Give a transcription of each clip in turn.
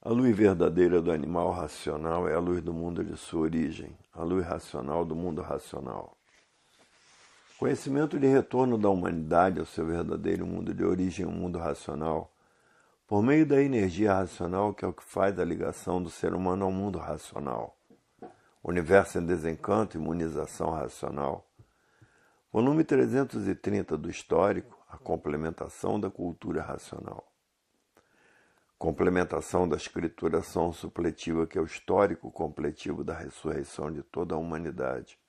A luz verdadeira do animal racional é a luz do mundo de sua origem, a luz racional do mundo racional. Conhecimento de retorno da humanidade ao seu verdadeiro mundo de origem, o mundo racional, por meio da energia racional, que é o que faz a ligação do ser humano ao mundo racional. Universo em Desencanto, Imunização Racional. Volume 330 do Histórico, a complementação da cultura racional. Complementação da escrituração supletiva, que é o histórico completivo da ressurreição de toda a humanidade.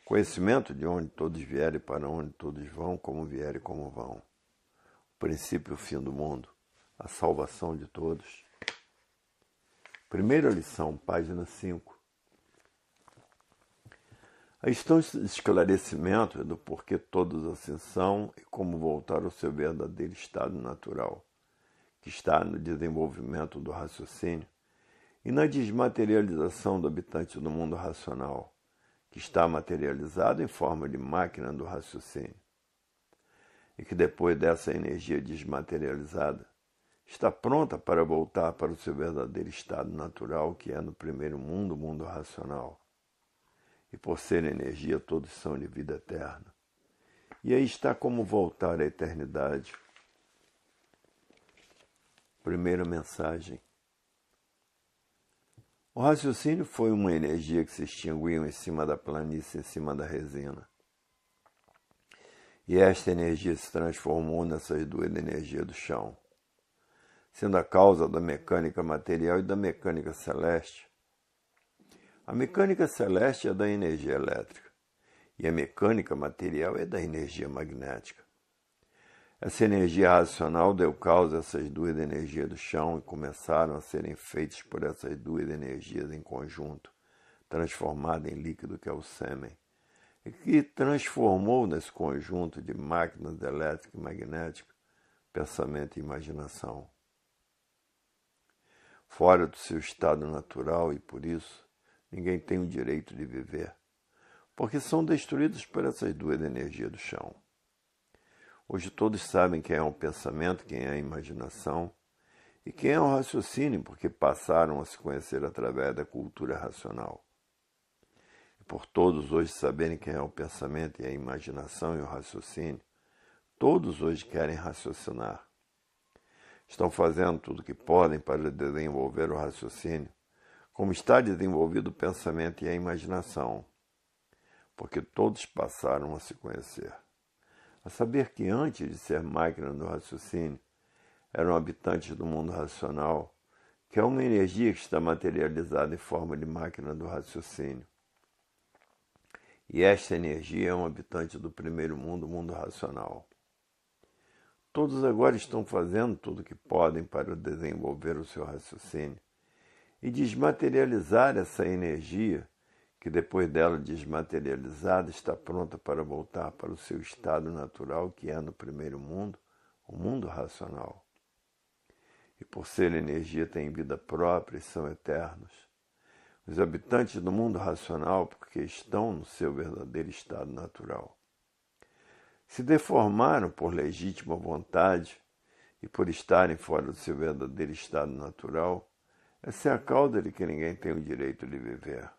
Conhecimento de onde todos vierem, para onde todos vão, como vierem e como vão. O princípio e o fim do mundo. A salvação de todos. Primeira lição, página 5. Aí estão os esclarecimentos do porquê todos assim são e como voltar ao seu verdadeiro estado natural, que está no desenvolvimento do raciocínio e na desmaterialização do habitante do mundo racional, que está materializado em forma de máquina do raciocínio, e que depois dessa energia desmaterializada, está pronta para voltar para o seu verdadeiro estado natural, que é no primeiro mundo, o mundo racional. E por ser energia, todos são de vida eterna. E aí está como voltar à eternidade. Primeira mensagem. O raciocínio foi uma energia que se extinguiu em cima da planície, em cima da resina. E esta energia se transformou nessas duas energias do chão, sendo a causa da mecânica material e da mecânica celeste. A mecânica celeste é da energia elétrica e a mecânica material é da energia magnética. Essa energia racional deu causa a essas duas energias do chão e começaram a serem feitas por essas duas energias em conjunto, transformada em líquido que é o sêmen, e que transformou nesse conjunto de máquinas elétricas e magnéticas pensamento e imaginação. Fora do seu estado natural e, por isso, ninguém tem o direito de viver, porque são destruídos por essas duas energias do chão. Hoje todos sabem quem é o pensamento, quem é a imaginação e quem é o raciocínio, porque passaram a se conhecer através da cultura racional. E por todos hoje saberem quem é o pensamento e a imaginação e o raciocínio, todos hoje querem raciocinar. Estão fazendo tudo o que podem para desenvolver o raciocínio, como está desenvolvido o pensamento e a imaginação, porque todos passaram a se conhecer. A saber que antes de ser máquina do raciocínio, eram habitantes do mundo racional, que é uma energia que está materializada em forma de máquina do raciocínio. E esta energia é um habitante do primeiro mundo, o mundo racional. Todos agora estão fazendo tudo o que podem para desenvolver o seu raciocínio e desmaterializar essa energia que depois dela desmaterializada está pronta para voltar para o seu estado natural, que é no primeiro mundo, o mundo racional. E por ser energia têm vida própria e são eternos. Os habitantes do mundo racional, porque estão no seu verdadeiro estado natural, se deformaram por legítima vontade e por estarem fora do seu verdadeiro estado natural. Essa é a causa de que ninguém tem o direito de viver.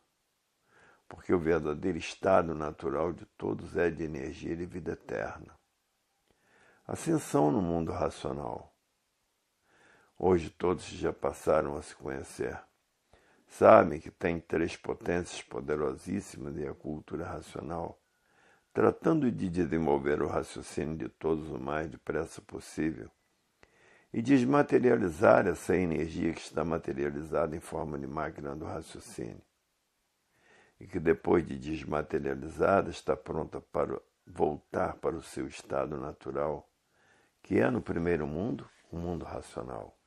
Porque o verdadeiro estado natural de todos é de energia e de vida eterna. Assim são no mundo racional. Hoje todos já passaram a se conhecer. Sabem que tem três potências poderosíssimas e a cultura racional, tratando de desenvolver o raciocínio de todos o mais depressa possível e desmaterializar essa energia que está materializada em forma de máquina do raciocínio e que depois de desmaterializada está pronta para voltar para o seu estado natural, que é no primeiro mundo, o mundo racional.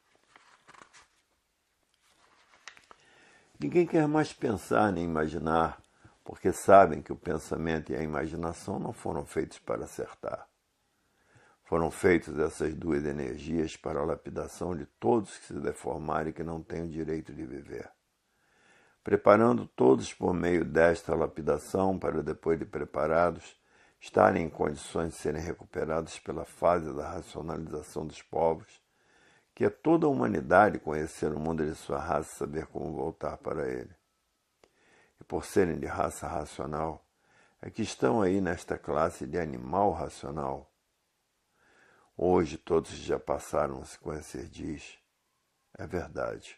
Ninguém quer mais pensar nem imaginar, porque sabem que o pensamento e a imaginação não foram feitos para acertar. Foram feitas essas duas energias para a lapidação de todos que se deformarem e que não têm o direito de viver, preparando todos por meio desta lapidação para, depois de preparados, estarem em condições de serem recuperados pela fase da racionalização dos povos, que é toda a humanidade conhecer o mundo de sua raça e saber como voltar para ele. E por serem de raça racional, é que estão aí nesta classe de animal racional. Hoje todos já passaram a se conhecer diz, é verdade.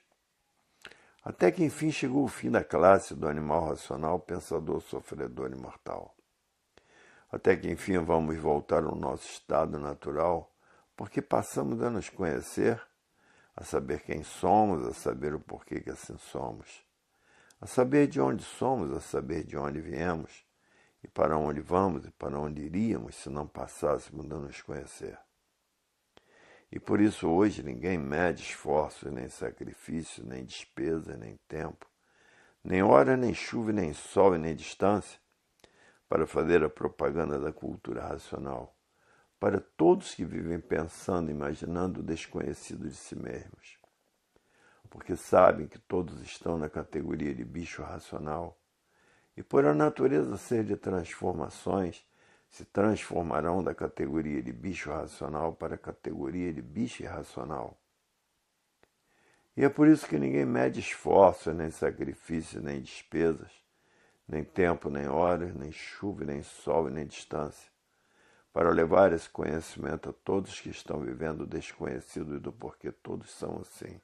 Até que enfim chegou o fim da classe do animal racional, pensador, sofredor e mortal. Até que enfim vamos voltar ao nosso estado natural, porque passamos a nos conhecer, a saber quem somos, a saber o porquê que assim somos, a saber de onde somos, a saber de onde viemos, e para onde vamos e para onde iríamos se não passássemos a nos conhecer. E por isso hoje ninguém mede esforços, nem sacrifício, nem despesa, nem tempo, nem hora, nem chuva, nem sol, e nem distância, para fazer a propaganda da cultura racional, para todos que vivem pensando, imaginando o desconhecido de si mesmos. Porque sabem que todos estão na categoria de bicho racional, e por a natureza ser de transformações, se transformarão da categoria de bicho racional para a categoria de bicho irracional. E é por isso que ninguém mede esforços, nem sacrifícios, nem despesas, nem tempo, nem horas, nem chuva, nem sol, nem distância, para levar esse conhecimento a todos que estão vivendo o desconhecido e do porquê todos são assim.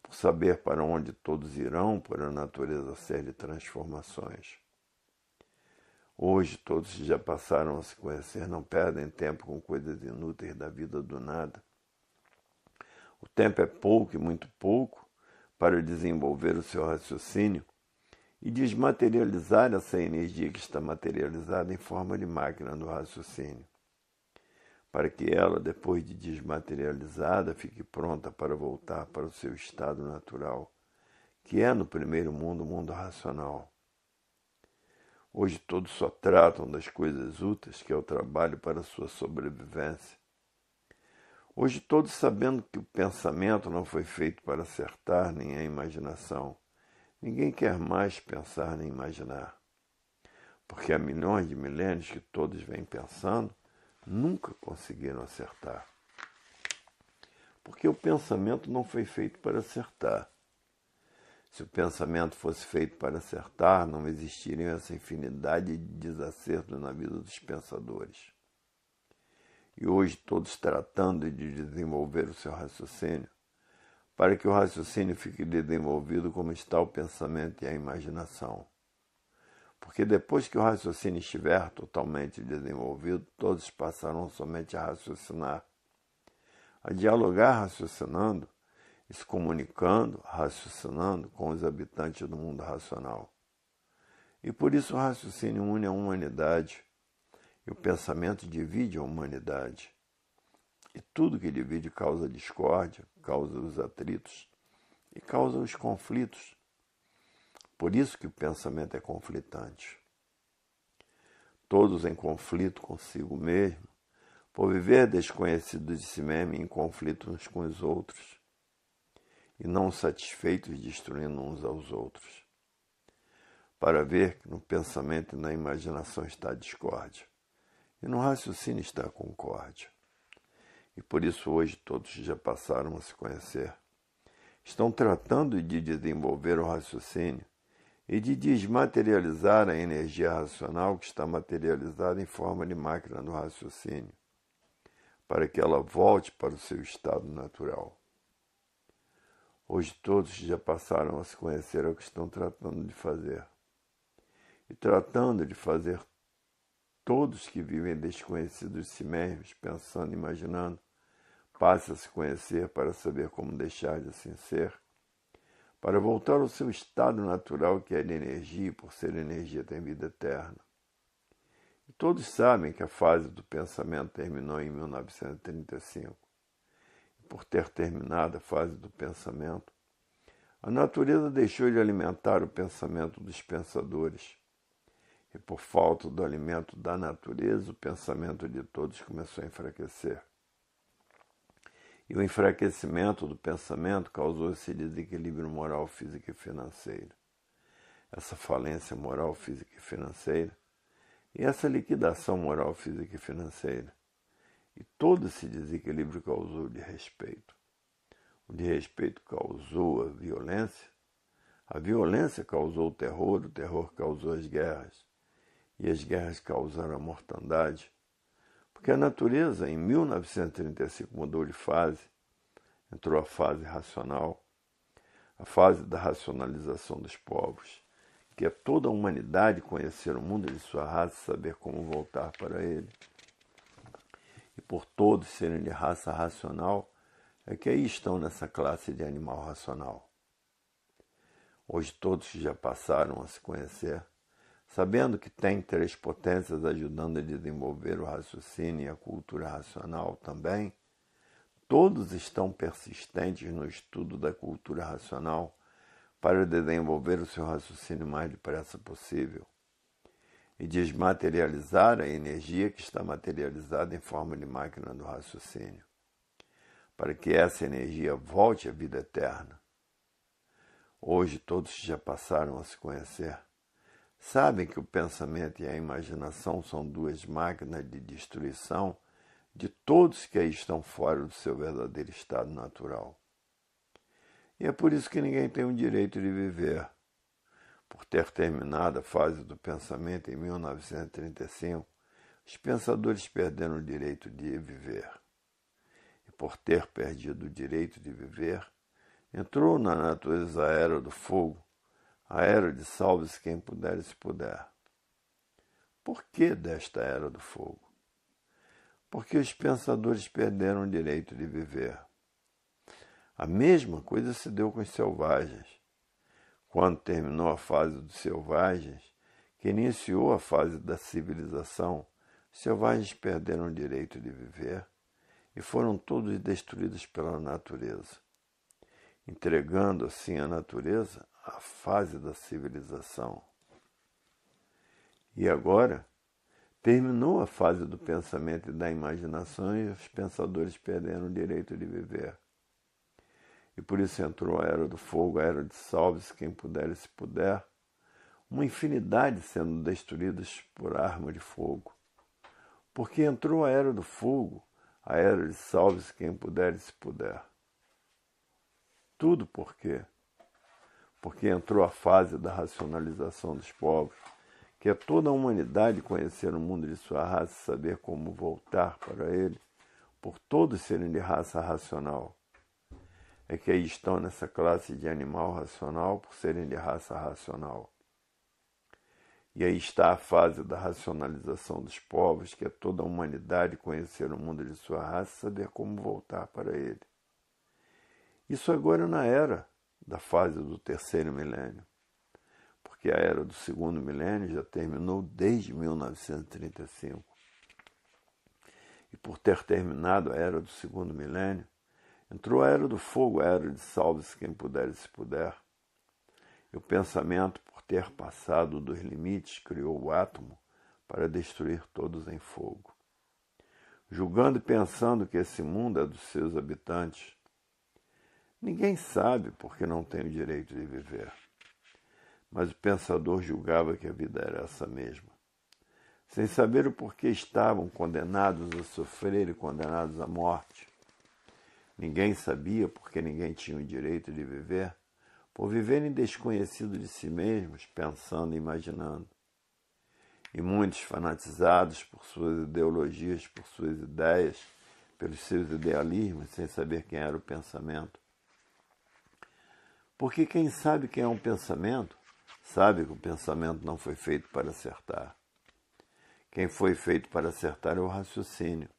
Por saber para onde todos irão, por a natureza ser de transformações. Hoje todos que já passaram a se conhecer não perdem tempo com coisas inúteis da vida do nada. O tempo é pouco e muito pouco para desenvolver o seu raciocínio e desmaterializar essa energia que está materializada em forma de máquina do raciocínio, para que ela, depois de desmaterializada, fique pronta para voltar para o seu estado natural, que é no primeiro mundo o mundo racional. Hoje todos só tratam das coisas úteis, que é o trabalho para a sua sobrevivência. Hoje todos sabendo que o pensamento não foi feito para acertar, nem a imaginação. Ninguém quer mais pensar nem imaginar. Porque há milhões de milênios que todos vêm pensando, nunca conseguiram acertar. Porque o pensamento não foi feito para acertar. Se o pensamento fosse feito para acertar, não existiria essa infinidade de desacertos na vida dos pensadores. E hoje todos tratando de desenvolver o seu raciocínio, para que o raciocínio fique desenvolvido como está o pensamento e a imaginação. Porque depois que o raciocínio estiver totalmente desenvolvido, todos passarão somente a raciocinar, a dialogar raciocinando, e se comunicando, raciocinando com os habitantes do mundo racional. E por isso o raciocínio une a humanidade, e o pensamento divide a humanidade. E tudo que divide causa discórdia, causa os atritos e causa os conflitos. Por isso que o pensamento é conflitante. Todos em conflito consigo mesmo, por viver desconhecidos de si mesmo e em conflito uns com os outros, e não satisfeitos destruindo uns aos outros, para ver que no pensamento e na imaginação está a discórdia, e no raciocínio está a concórdia. E por isso hoje todos já passaram a se conhecer. Estão tratando de desenvolver o raciocínio e de desmaterializar a energia racional que está materializada em forma de máquina do raciocínio, para que ela volte para o seu estado natural. Hoje todos já passaram a se conhecer o que estão tratando de fazer. E tratando de fazer todos que vivem desconhecidos de si mesmos, pensando e imaginando, passe a se conhecer para saber como deixar de assim ser, para voltar ao seu estado natural que é de energia, e por ser energia tem vida eterna. E todos sabem que a fase do pensamento terminou em 1935. E por ter terminado a fase do pensamento, a natureza deixou de alimentar o pensamento dos pensadores. E por falta do alimento da natureza, o pensamento de todos começou a enfraquecer. E o enfraquecimento do pensamento causou esse desequilíbrio moral, físico e financeiro. Essa falência moral, física e financeira, e essa liquidação moral, física e financeira. E todo esse desequilíbrio causou de respeito. de respeito causou a violência causou o terror causou as guerras, e as guerras causaram a mortandade, porque a natureza, em 1935, mudou de fase, entrou a fase racional, a fase da racionalização dos povos, que é toda a humanidade conhecer o mundo de sua raça e saber como voltar para ele. E por todos serem de raça racional, é que aí estão nessa classe de animal racional. Hoje todos já passaram a se conhecer, sabendo que tem três potências ajudando a desenvolver o raciocínio e a cultura racional também, todos estão persistentes no estudo da cultura racional para desenvolver o seu raciocínio o mais depressa possível e desmaterializar a energia que está materializada em forma de máquina do raciocínio, para que essa energia volte à vida eterna. Hoje todos já passaram a se conhecer, sabem que o pensamento e a imaginação são duas máquinas de destruição de todos que aí estão fora do seu verdadeiro estado natural. E é por isso que ninguém tem o direito de viver. Por ter terminado a fase do pensamento em 1935, os pensadores perderam o direito de viver. E por ter perdido o direito de viver, entrou na natureza a era do fogo, a era de salve-se quem puder e se puder. Por que desta era do fogo? Porque os pensadores perderam o direito de viver. A mesma coisa se deu com os selvagens. Quando terminou a fase dos selvagens, que iniciou a fase da civilização, os selvagens perderam o direito de viver e foram todos destruídos pela natureza, entregando assim à natureza a fase da civilização. E agora, terminou a fase do pensamento e da imaginação e os pensadores perderam o direito de viver. E por isso entrou a era do fogo, a era de salve-se quem puder e se puder, uma infinidade sendo destruídas por arma de fogo. Porque entrou a era do fogo, a era de salve-se quem puder e se puder. Tudo por quê? Porque entrou a fase da racionalização dos povos, que é toda a humanidade conhecer o mundo de sua raça e saber como voltar para ele, por todos serem de raça racional. É que aí estão nessa classe de animal racional por serem de raça racional. E aí está a fase da racionalização dos povos, que é toda a humanidade conhecer o mundo de sua raça e saber como voltar para ele. Isso agora na era da fase do terceiro milênio, porque a era do segundo milênio já terminou desde 1935. E por ter terminado a era do segundo milênio, entrou a era do fogo, a era de salve-se quem puder e se puder. E o pensamento, por ter passado dos limites, criou o átomo para destruir todos em fogo. Julgando e pensando que esse mundo é dos seus habitantes. Ninguém sabe porque não tem o direito de viver. Mas o pensador julgava que a vida era essa mesma. Sem saber o porquê estavam condenados a sofrer e condenados à morte. Ninguém sabia porque ninguém tinha o direito de viver, por viverem desconhecidos de si mesmos, pensando e imaginando. E muitos fanatizados por suas ideologias, por suas ideias, pelos seus idealismos, sem saber quem era o pensamento. Porque quem sabe quem é um pensamento, sabe que o pensamento não foi feito para acertar. Quem foi feito para acertar é o raciocínio.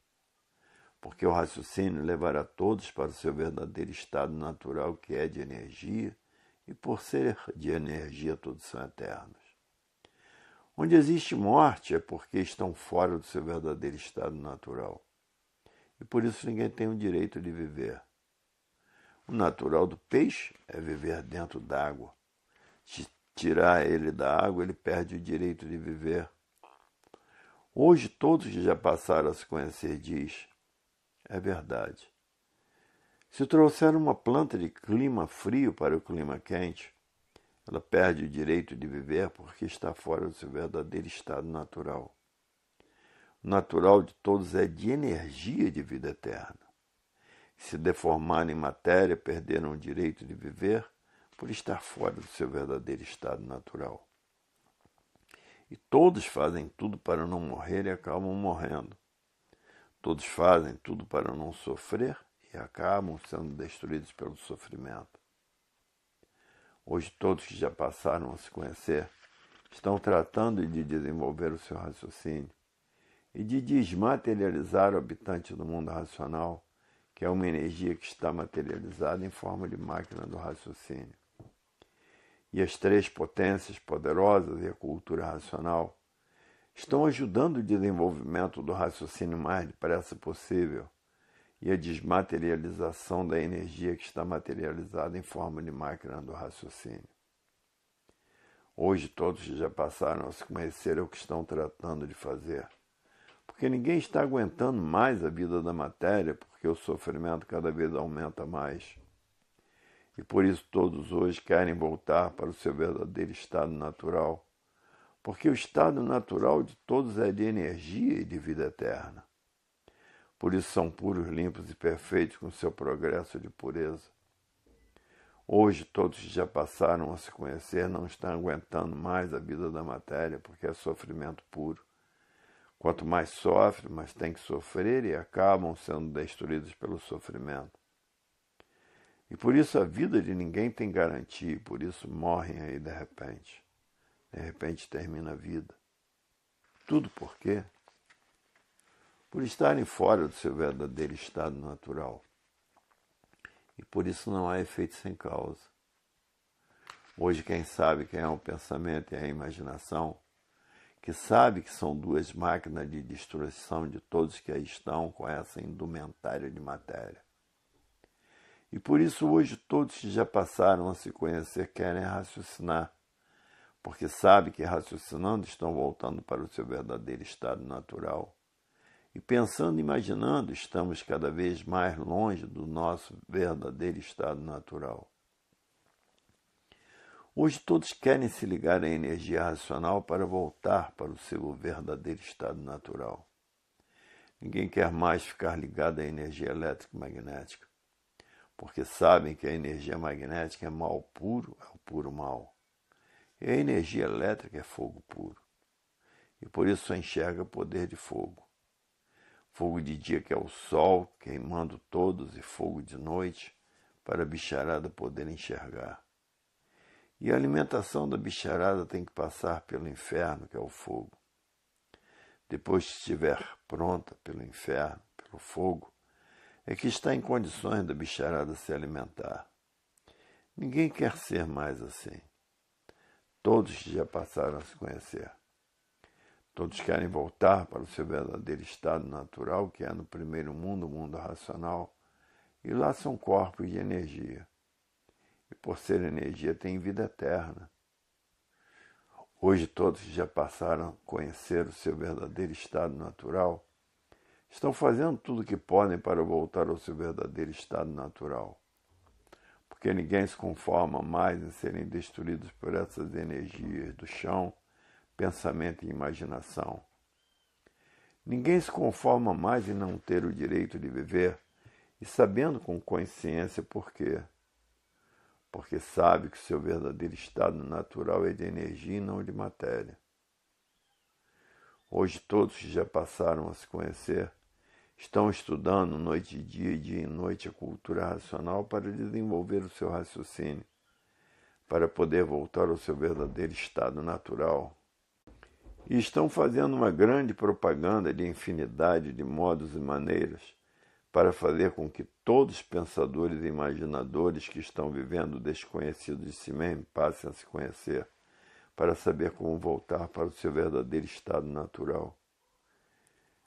Porque o raciocínio levará todos para o seu verdadeiro estado natural, que é de energia, e por ser de energia todos são eternos. Onde existe morte é porque estão fora do seu verdadeiro estado natural. E por isso ninguém tem o direito de viver. O natural do peixe é viver dentro d'água. Se tirar ele da água, ele perde o direito de viver. Hoje todos que já passaram a se conhecer diz: é verdade. Se trouxer uma planta de clima frio para o clima quente, ela perde o direito de viver porque está fora do seu verdadeiro estado natural. O natural de todos é de energia de vida eterna. Se deformaram em matéria, perderam o direito de viver por estar fora do seu verdadeiro estado natural. E todos fazem tudo para não morrer e acabam morrendo. Todos fazem tudo para não sofrer e acabam sendo destruídos pelo sofrimento. Hoje todos que já passaram a se conhecer estão tratando de desenvolver o seu raciocínio e de desmaterializar o habitante do mundo racional, que é uma energia que está materializada em forma de máquina do raciocínio. E as três potências poderosas e a cultura racional estão ajudando o desenvolvimento do raciocínio mais depressa possível e a desmaterialização da energia que está materializada em forma de máquina do raciocínio. Hoje todos que já passaram a se conhecer é o que estão tratando de fazer, porque ninguém está aguentando mais a vida da matéria, porque o sofrimento cada vez aumenta mais. E por isso todos hoje querem voltar para o seu verdadeiro estado natural, porque o estado natural de todos é de energia e de vida eterna. Por isso são puros, limpos e perfeitos com seu progresso de pureza. Hoje todos que já passaram a se conhecer não estão aguentando mais a vida da matéria, porque é sofrimento puro. Quanto mais sofre, mais tem que sofrer e acabam sendo destruídos pelo sofrimento. E por isso a vida de ninguém tem garantia, e por isso morrem aí de repente. De repente termina a vida. Tudo por quê? Por estarem fora do seu verdadeiro estado natural. E por isso não há efeito sem causa. Hoje quem sabe quem é o pensamento e a imaginação, que sabe que são duas máquinas de destruição de todos que aí estão com essa indumentária de matéria. E por isso hoje todos que já passaram a se conhecer querem raciocinar, porque sabem que raciocinando estão voltando para o seu verdadeiro estado natural. E pensando e imaginando, estamos cada vez mais longe do nosso verdadeiro estado natural. Hoje todos querem se ligar à energia racional para voltar para o seu verdadeiro estado natural. Ninguém quer mais ficar ligado à energia elétrica e magnética, porque sabem que a energia magnética é mal puro, é o puro mal. E a energia elétrica é fogo puro. E por isso só enxerga poder de fogo. Fogo de dia que é o sol, queimando todos, e fogo de noite, para a bicharada poder enxergar. E a alimentação da bicharada tem que passar pelo inferno, que é o fogo. Depois que estiver pronta pelo inferno, pelo fogo, é que está em condições da bicharada se alimentar. Ninguém quer ser mais assim. Todos que já passaram a se conhecer. Todos querem voltar para o seu verdadeiro estado natural, que é no primeiro mundo, o mundo racional, e lá são corpos de energia. E por ser energia, tem vida eterna. Hoje todos que já passaram a conhecer o seu verdadeiro estado natural, estão fazendo tudo o que podem para voltar ao seu verdadeiro estado natural. Porque ninguém se conforma mais em serem destruídos por essas energias do chão, pensamento e imaginação. Ninguém se conforma mais em não ter o direito de viver e sabendo com consciência por quê. Porque sabe que o seu verdadeiro estado natural é de energia e não de matéria. Hoje todos que já passaram a se conhecer estão estudando noite e dia e noite a cultura racional para desenvolver o seu raciocínio, para poder voltar ao seu verdadeiro estado natural. E estão fazendo uma grande propaganda de infinidade de modos e maneiras para fazer com que todos os pensadores e imaginadores que estão vivendo desconhecidos de si mesmos passem a se conhecer, para saber como voltar para o seu verdadeiro estado natural.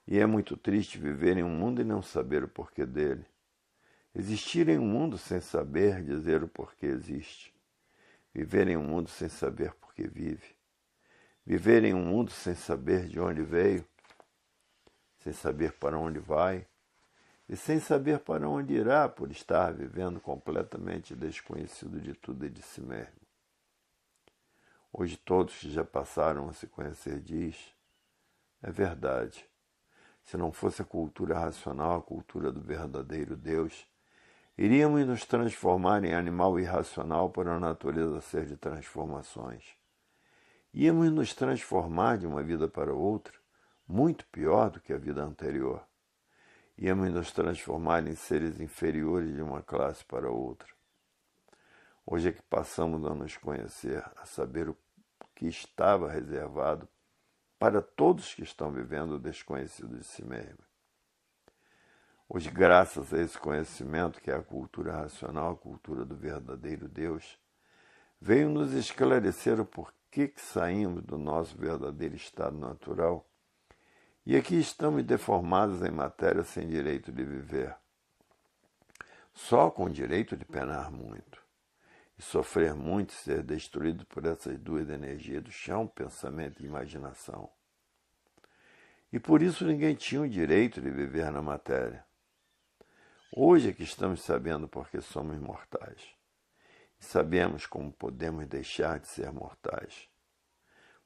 E é muito triste viver em um mundo e não saber o porquê dele. Existir em um mundo sem saber dizer o porquê existe. Viver em um mundo sem saber por que vive. Viver em um mundo sem saber de onde veio, sem saber para onde vai, e sem saber para onde irá por estar vivendo completamente desconhecido de tudo e de si mesmo. Hoje todos que já passaram a se conhecer diz, é verdade. Se não fosse a cultura racional, a cultura do verdadeiro Deus, Iríamos nos transformar em animal irracional por a natureza ser de transformações. Íamos nos transformar de uma vida para outra, muito pior do que a vida anterior. Íamos nos transformar em seres inferiores de uma classe para outra. Hoje é que passamos a nos conhecer, a saber o que estava reservado para todos que estão vivendo o desconhecido de si mesmo. Hoje, graças a esse conhecimento, que é a cultura racional, a cultura do verdadeiro Deus, veio nos esclarecer o porquê que saímos do nosso verdadeiro estado natural e aqui estamos deformados em matéria sem direito de viver, só com direito de penar muito e sofrer muito e ser destruído por essas duas energias do chão, pensamento e imaginação. E por isso ninguém tinha o direito de viver na matéria. Hoje é que estamos sabendo porque somos mortais. E sabemos como podemos deixar de ser mortais.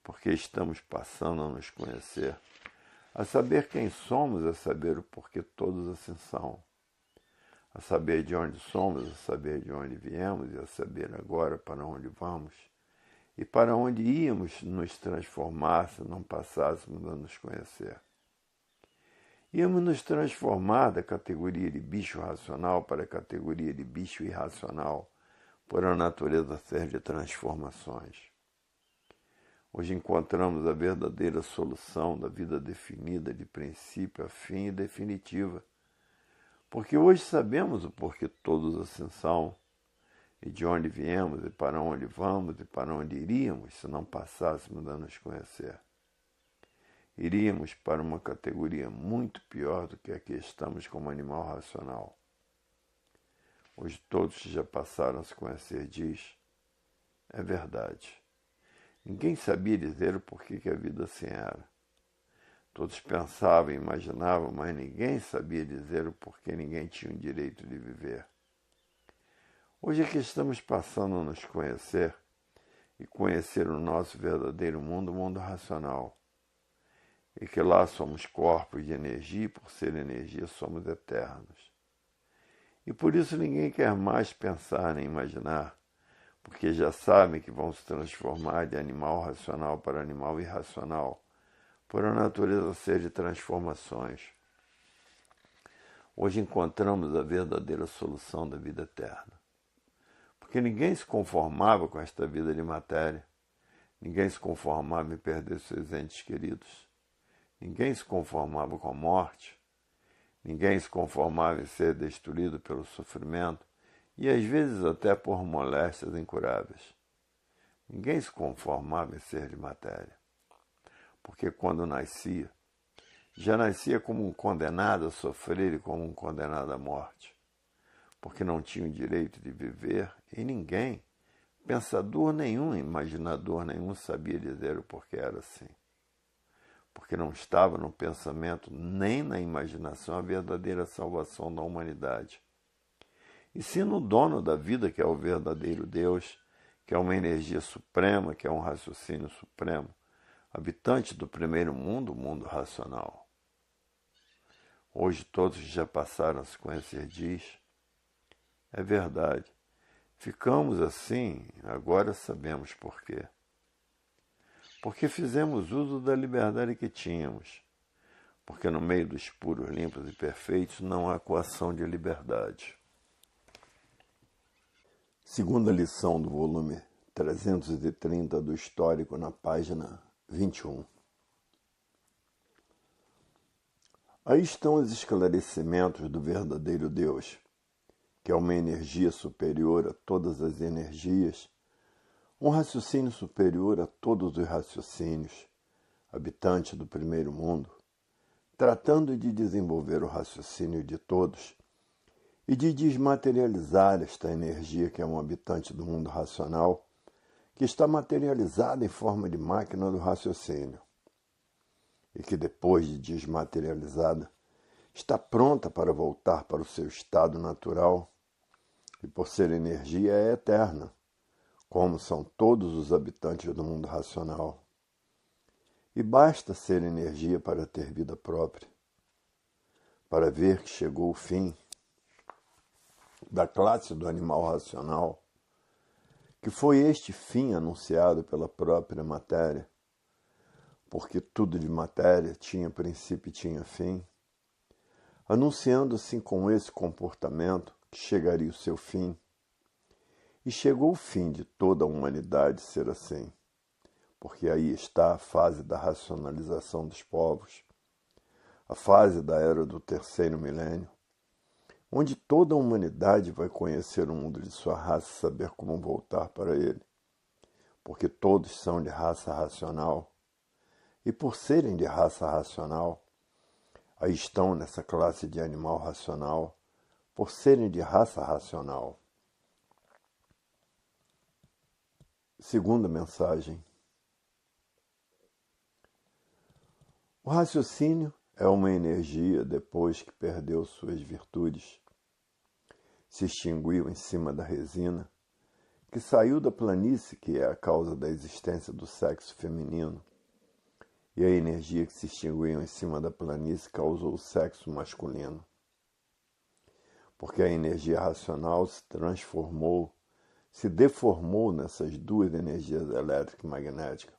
Porque estamos passando a nos conhecer, a saber quem somos, a saber o porquê todos assim são. A saber de onde somos, a saber de onde viemos e a saber agora para onde vamos. E para onde íamos nos transformar se não passássemos a nos conhecer. Íamos nos transformar da categoria de bicho racional para a categoria de bicho irracional, por a natureza ser de transformações. Hoje encontramos a verdadeira solução da vida definida de princípio a fim e definitiva, porque hoje sabemos o porquê todos assim são, e de onde viemos, e para onde vamos, e para onde iríamos se não passássemos a nos conhecer. Iríamos para uma categoria muito pior do que a que estamos como animal racional. Hoje todos que já passaram a se conhecer diz, é verdade. Ninguém sabia dizer o porquê que a vida assim era. Todos pensavam e imaginavam, mas ninguém sabia dizer o porquê ninguém tinha o direito de viver. Hoje é que estamos passando a nos conhecer e conhecer o nosso verdadeiro mundo, o mundo racional. E que lá somos corpos de energia e por ser energia somos eternos. E por isso ninguém quer mais pensar nem imaginar, porque já sabem que vão se transformar de animal racional para animal irracional, por a natureza ser de transformações. Hoje encontramos a verdadeira solução da vida eterna. Porque ninguém se conformava com esta vida de matéria, ninguém se conformava em perder seus entes queridos. Ninguém se conformava com a morte, ninguém se conformava em ser destruído pelo sofrimento e às vezes até por moléstias incuráveis. Ninguém se conformava em ser de matéria, porque quando nascia, já nascia como um condenado a sofrer e como um condenado à morte, porque não tinha o direito de viver e ninguém, pensador nenhum, imaginador nenhum, sabia dizer o porquê era assim. Porque não estava no pensamento nem na imaginação a verdadeira salvação da humanidade. E sim no dono da vida, que é o verdadeiro Deus, que é uma energia suprema, que é um raciocínio supremo, habitante do primeiro mundo, o mundo racional. Hoje todos que já passaram a se conhecer diz, é verdade, ficamos assim, agora sabemos por quê. Porque fizemos uso da liberdade que tínhamos, porque no meio dos puros, limpos e perfeitos não há coação de liberdade. Segunda lição do volume 330 do Histórico, na página 21. Aí estão os esclarecimentos do verdadeiro Deus, que é uma energia superior a todas as energias, um raciocínio superior a todos os raciocínios, habitante do primeiro mundo, tratando de desenvolver o raciocínio de todos e de desmaterializar esta energia que é um habitante do mundo racional, que está materializada em forma de máquina do raciocínio, e que depois de desmaterializada, está pronta para voltar para o seu estado natural, e por ser energia é eterna, como são todos os habitantes do mundo racional. E basta ser energia para ter vida própria, para ver que chegou o fim, da classe do animal racional, que foi este fim anunciado pela própria matéria, porque tudo de matéria tinha princípio e tinha fim, anunciando assim com esse comportamento que chegaria o seu fim. E chegou o fim de toda a humanidade ser assim, porque aí está a fase da racionalização dos povos, a fase da era do terceiro milênio, onde toda a humanidade vai conhecer o mundo de sua raça e saber como voltar para ele, porque todos são de raça racional, e por serem de raça racional, aí estão nessa classe de animal racional, por serem de raça racional. Segunda mensagem. O raciocínio é uma energia depois que perdeu suas virtudes, se extinguiu em cima da resina, que saiu da planície que é a causa da existência do sexo feminino, e a energia que se extinguiu em cima da planície causou o sexo masculino. Porque a energia racional se transformou, se deformou nessas duas energias elétrica e magnética,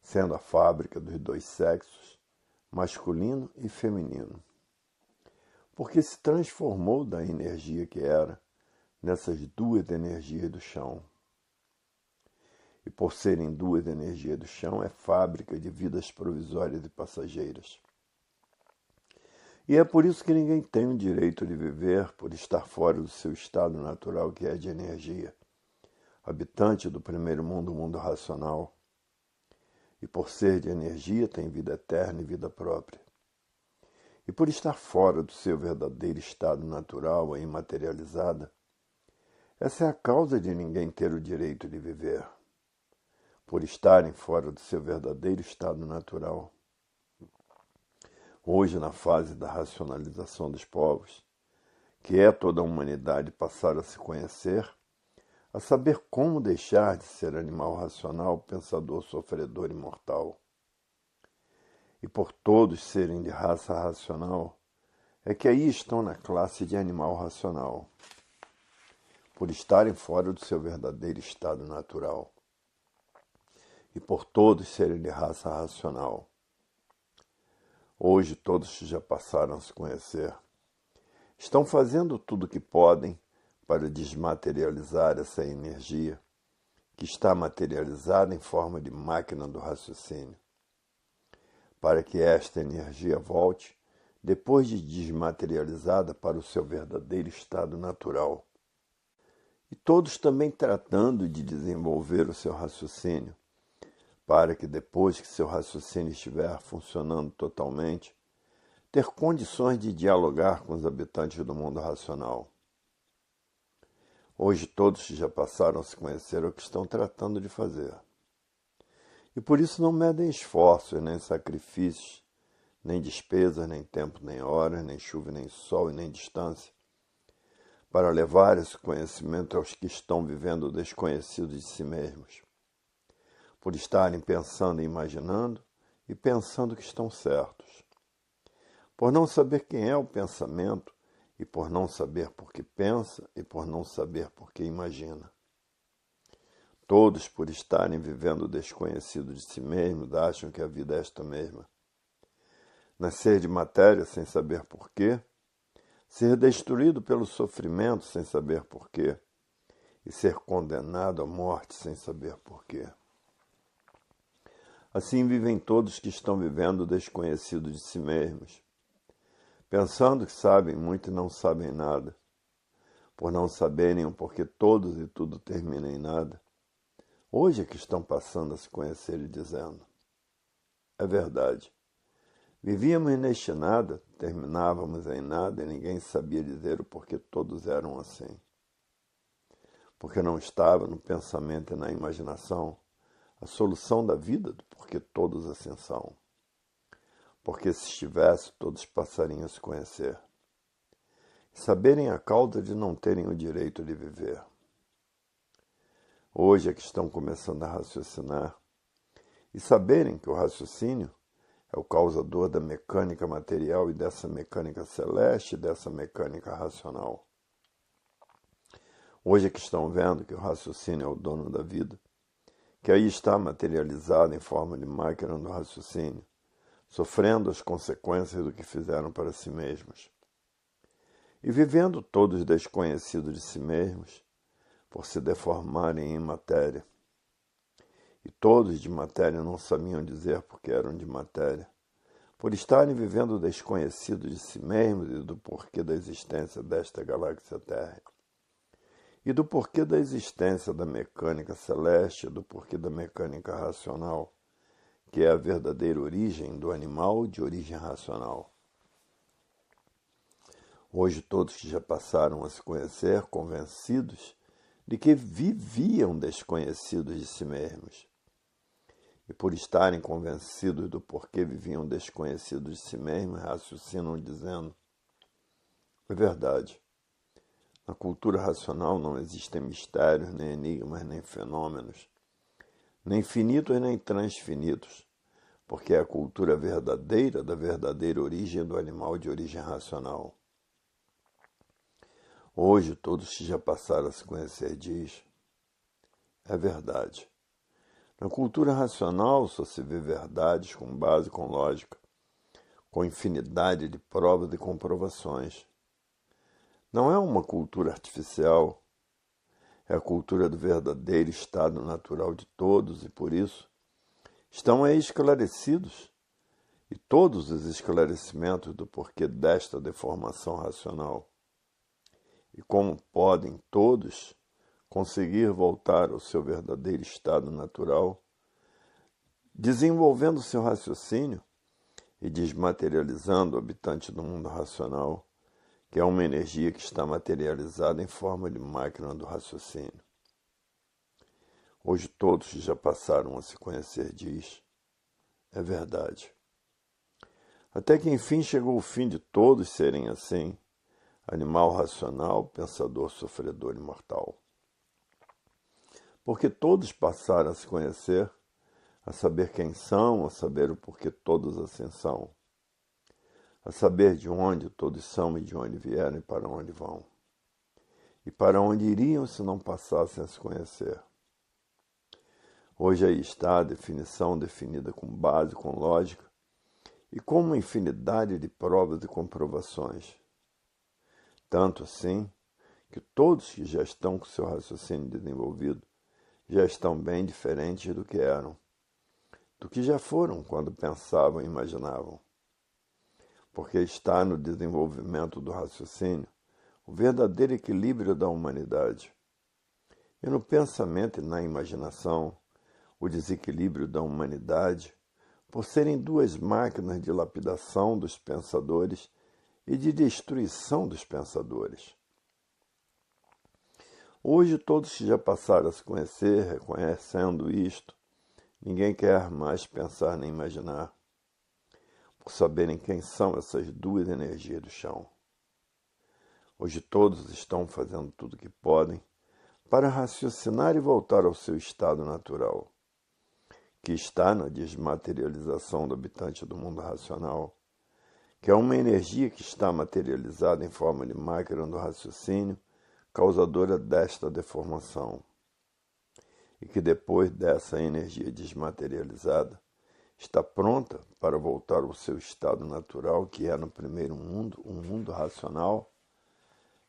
sendo a fábrica dos dois sexos, masculino e feminino. Porque se transformou da energia que era nessas duas energias do chão. E por serem duas energias do chão, é fábrica de vidas provisórias e passageiras. E é por isso que ninguém tem o direito de viver por estar fora do seu estado natural, que é de energia, habitante do primeiro mundo, o mundo racional. E por ser de energia, tem vida eterna e vida própria. E por estar fora do seu verdadeiro estado natural, a imaterializada, essa é a causa de ninguém ter o direito de viver, por estarem fora do seu verdadeiro estado natural. Hoje, na fase da racionalização dos povos, que é toda a humanidade passar a se conhecer, a saber como deixar de ser animal racional, pensador, sofredor e mortal. E por todos serem de raça racional, é que aí estão na classe de animal racional, por estarem fora do seu verdadeiro estado natural. E por todos serem de raça racional. Hoje todos que já passaram a se conhecer estão fazendo tudo o que podem para desmaterializar essa energia que está materializada em forma de máquina do raciocínio, para que esta energia volte, depois de desmaterializada, para o seu verdadeiro estado natural. E todos também tratando de desenvolver o seu raciocínio, para que depois que seu raciocínio estiver funcionando totalmente, ter condições de dialogar com os habitantes do mundo racional. Hoje todos que já passaram a se conhecer o que estão tratando de fazer. E por isso não medem esforços, nem sacrifícios, nem despesas, nem tempo, nem horas, nem chuva, nem sol e nem distância, para levar esse conhecimento aos que estão vivendo desconhecidos de si mesmos, por estarem pensando e imaginando e pensando que estão certos, por não saber quem é o pensamento e por não saber por que pensa e por não saber por que imagina. Todos, por estarem vivendo desconhecido de si mesmos, acham que a vida é esta mesma. Nascer de matéria sem saber por quê, ser destruído pelo sofrimento sem saber por quê, e ser condenado à morte sem saber por quê. Assim vivem todos que estão vivendo desconhecidos de si mesmos, pensando que sabem muito e não sabem nada, por não saberem o porquê todos e tudo termina em nada. Hoje é que estão passando a se conhecer e dizendo: é verdade. Vivíamos neste nada, terminávamos em nada e ninguém sabia dizer o porquê todos eram assim. Porque não estava no pensamento e na imaginação a solução da vida do porquê todos assim são. Porque se estivesse, todos passariam a se conhecer e saberem a causa de não terem o direito de viver. Hoje é que estão começando a raciocinar e saberem que o raciocínio é o causador da mecânica material e dessa mecânica celeste e dessa mecânica racional. Hoje é que estão vendo que o raciocínio é o dono da vida, que aí está materializado em forma de máquina do raciocínio, sofrendo as consequências do que fizeram para si mesmos. E vivendo todos desconhecidos de si mesmos, por se deformarem em matéria. E todos de matéria não sabiam dizer porque eram de matéria, por estarem vivendo desconhecidos de si mesmos e do porquê da existência desta galáxia Terra. E do porquê da existência da mecânica celeste, do porquê da mecânica racional, que é a verdadeira origem do animal de origem racional. Hoje todos que já passaram a se conhecer, convencidos de que viviam desconhecidos de si mesmos. E por estarem convencidos do porquê viviam desconhecidos de si mesmos, raciocinam dizendo: é verdade. Na cultura racional não existem mistérios, nem enigmas, nem fenômenos, nem finitos, nem transfinitos, porque é a cultura verdadeira da verdadeira origem do animal de origem racional. Hoje, todos que já passaram a se conhecer diz: é verdade. Na cultura racional só se vê verdades com base, com lógica, com infinidade de provas e comprovações. Não é uma cultura artificial, é a cultura do verdadeiro estado natural de todos e, por isso, estão aí esclarecidos, e todos os esclarecimentos do porquê desta deformação racional. E como podem todos conseguir voltar ao seu verdadeiro estado natural, desenvolvendo seu raciocínio e desmaterializando o habitante do mundo racional, que é uma energia que está materializada em forma de máquina do raciocínio. Hoje todos que já passaram a se conhecer diz: é verdade. Até que enfim chegou o fim de todos serem assim, animal racional, pensador, sofredor, imortal. Porque todos passaram a se conhecer, a saber quem são, a saber o porquê todos assim são, a saber de onde todos são e de onde vieram e para onde vão, e para onde iriam se não passassem a se conhecer. Hoje aí está a definição definida com base, com lógica, e com uma infinidade de provas e comprovações. Tanto assim que todos que já estão com seu raciocínio desenvolvido já estão bem diferentes do que eram, do que já foram quando pensavam e imaginavam. Porque está no desenvolvimento do raciocínio o verdadeiro equilíbrio da humanidade. E no pensamento e na imaginação, o desequilíbrio da humanidade, por serem duas máquinas de lapidação dos pensadores e de destruição dos pensadores. Hoje todos que já passaram a se conhecer, reconhecendo isto, ninguém quer mais pensar nem imaginar, por saberem quem são essas duas energias do chão. Hoje todos estão fazendo tudo o que podem para raciocinar e voltar ao seu estado natural, que está na desmaterialização do habitante do mundo racional, que é uma energia que está materializada em forma de máquina do raciocínio, causadora desta deformação, e que depois dessa energia desmaterializada, está pronta para voltar ao seu estado natural, que é no primeiro mundo, um mundo racional,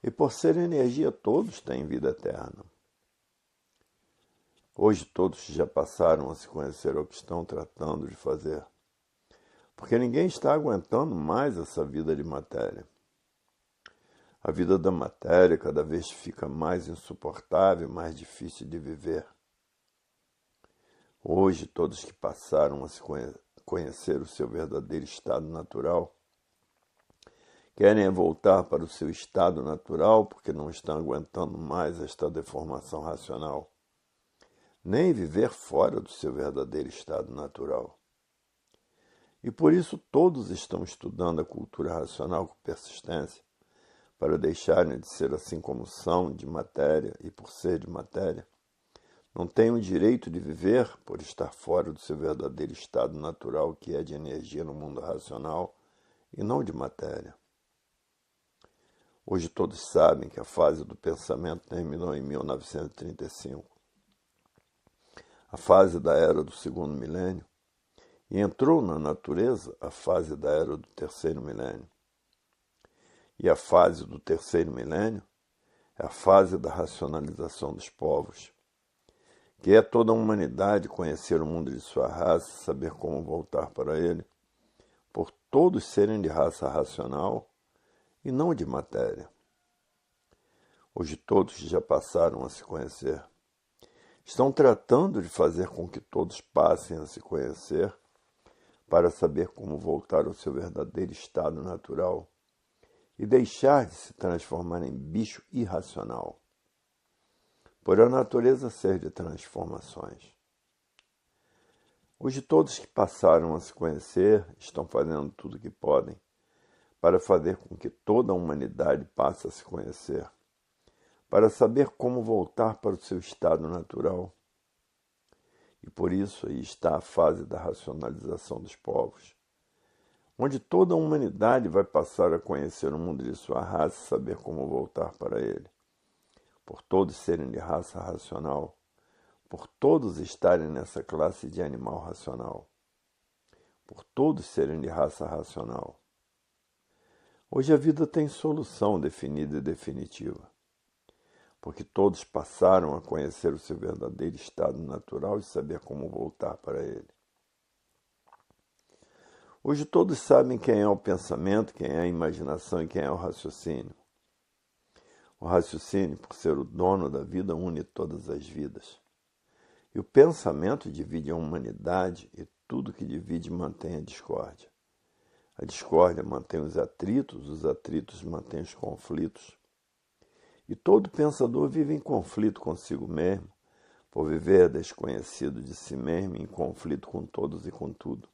e por ser energia todos têm vida eterna. Hoje todos já passaram a se conhecer o que estão tratando de fazer, porque ninguém está aguentando mais essa vida de matéria. A vida da matéria cada vez fica mais insuportável, mais difícil de viver. Hoje todos que passaram a se conhecer o seu verdadeiro estado natural querem voltar para o seu estado natural porque não estão aguentando mais esta deformação racional, nem viver fora do seu verdadeiro estado natural. E por isso todos estão estudando a cultura racional com persistência, para deixarem de ser assim como são, de matéria, e por ser de matéria, não têm o direito de viver por estar fora do seu verdadeiro estado natural, que é de energia no mundo racional, e não de matéria. Hoje todos sabem que a fase do pensamento terminou em 1935, a fase da era do segundo milênio, e entrou na natureza a fase da era do terceiro milênio. E a fase do terceiro milênio é a fase da racionalização dos povos, que é toda a humanidade conhecer o mundo de sua raça e saber como voltar para ele, por todos serem de raça racional e não de matéria. Hoje todos já passaram a se conhecer. Estão tratando de fazer com que todos passem a se conhecer para saber como voltar ao seu verdadeiro estado natural e deixar de se transformar em bicho irracional, por a natureza ser de transformações. Hoje todos que passaram a se conhecer estão fazendo tudo o que podem para fazer com que toda a humanidade passe a se conhecer, para saber como voltar para o seu estado natural. E por isso aí está a fase da racionalização dos povos, onde toda a humanidade vai passar a conhecer o mundo de sua raça e saber como voltar para ele, por todos serem de raça racional, por todos estarem nessa classe de animal racional, por todos serem de raça racional. Hoje a vida tem solução definida e definitiva, porque todos passaram a conhecer o seu verdadeiro estado natural e saber como voltar para ele. Hoje todos sabem quem é o pensamento, quem é a imaginação e quem é o raciocínio. O raciocínio, por ser o dono da vida, une todas as vidas. E o pensamento divide a humanidade e tudo que divide mantém a discórdia. A discórdia mantém os atritos mantêm os conflitos. E todo pensador vive em conflito consigo mesmo, por viver desconhecido de si mesmo, em conflito com todos e com tudo.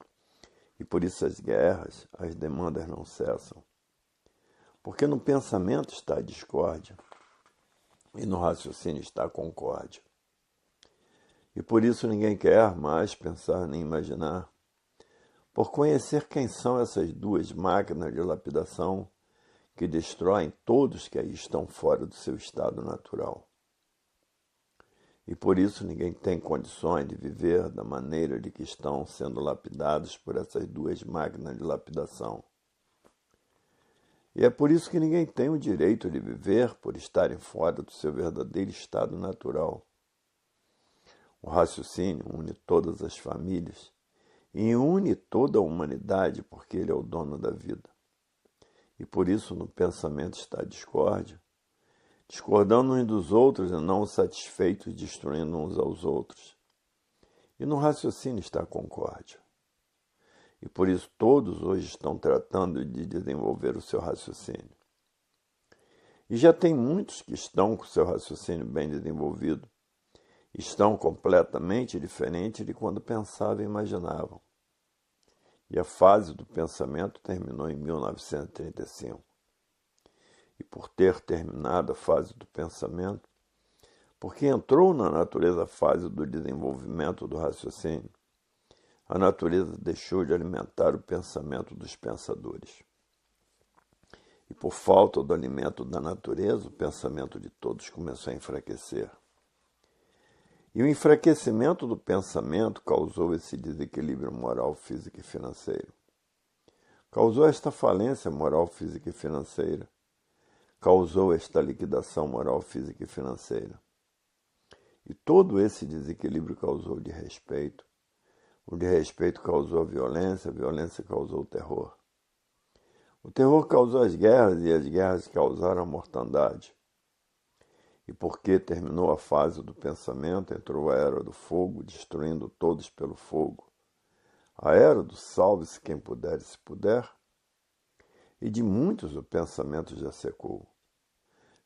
E por isso as guerras, as demandas não cessam. Porque no pensamento está a discórdia e no raciocínio está a concórdia. E por isso ninguém quer mais pensar nem imaginar, por conhecer quem são essas duas máquinas de lapidação que destroem todos que aí estão fora do seu estado natural. E por isso ninguém tem condições de viver da maneira de que estão sendo lapidados por essas duas máquinas de lapidação. E é por isso que ninguém tem o direito de viver por estarem fora do seu verdadeiro estado natural. O raciocínio une todas as famílias e une toda a humanidade porque ele é o dono da vida. E por isso no pensamento está a discórdia, discordando uns dos outros e não satisfeitos, destruindo uns aos outros. E no raciocínio está a concórdia. E por isso todos hoje estão tratando de desenvolver o seu raciocínio. E já tem muitos que estão com o seu raciocínio bem desenvolvido, estão completamente diferentes de quando pensavam e imaginavam. E a fase do pensamento terminou em 1935. E por ter terminado a fase do pensamento, porque entrou na natureza a fase do desenvolvimento do raciocínio, a natureza deixou de alimentar o pensamento dos pensadores. E por falta do alimento da natureza, o pensamento de todos começou a enfraquecer. E o enfraquecimento do pensamento causou esse desequilíbrio moral, físico e financeiro. Causou esta falência moral, física e financeira. Causou esta liquidação moral, física e financeira. E todo esse desequilíbrio causou o desrespeito. O desrespeito causou a violência causou o terror. O terror causou as guerras e as guerras causaram a mortandade. E porque terminou a fase do pensamento, entrou a era do fogo, destruindo todos pelo fogo. A era do salve-se quem puder e se puder. E de muitos o pensamento já secou.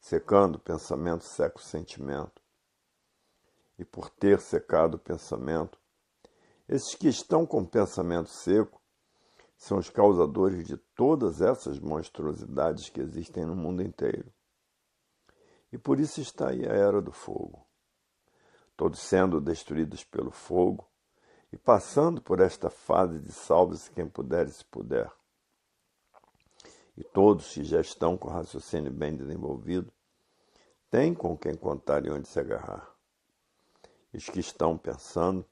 Secando o pensamento, seca o sentimento. E por ter secado o pensamento, esses que estão com o pensamento seco são os causadores de todas essas monstruosidades que existem no mundo inteiro. E por isso está aí a era do fogo, todos sendo destruídos pelo fogo e passando por esta fase de salve-se quem puder e se puder. e todos que já estão com o raciocínio bem desenvolvido, têm com quem contar e onde se agarrar. E os que estão pensando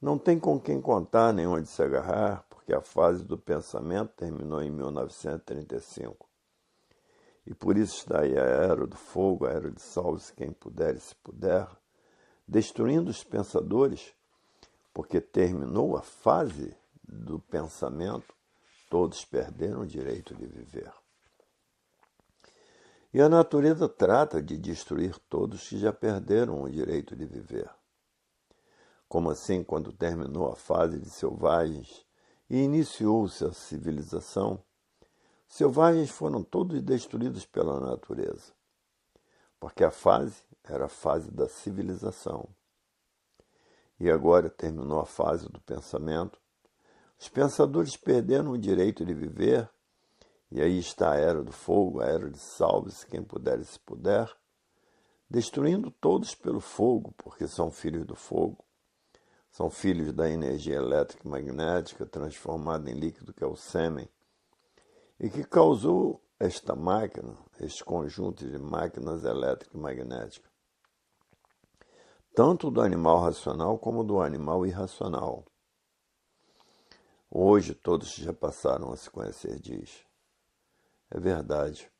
não têm com quem contar nem onde se agarrar, porque a fase do pensamento terminou em 1935. E por isso está aí a era do fogo, a era de salve-se quem puder e se puder, destruindo os pensadores, porque terminou a fase do pensamento, todos perderam o direito de viver. E a natureza trata de destruir todos que já perderam o direito de viver. Como assim, quando terminou a fase de selvagens e iniciou-se a civilização, selvagens foram todos destruídos pela natureza, porque a fase era a fase da civilização. E agora terminou a fase do pensamento, os pensadores perderam o direito de viver, e aí está a era do fogo, a era de salve-se quem puder e se puder, destruindo todos pelo fogo, porque são filhos do fogo, são filhos da energia elétrica e magnética transformada em líquido que é o sêmen, e que causou esta máquina, este conjunto de máquinas elétricas e magnéticas, tanto do animal racional como do animal irracional. Hoje todos já passaram a se conhecer, diz. É verdade.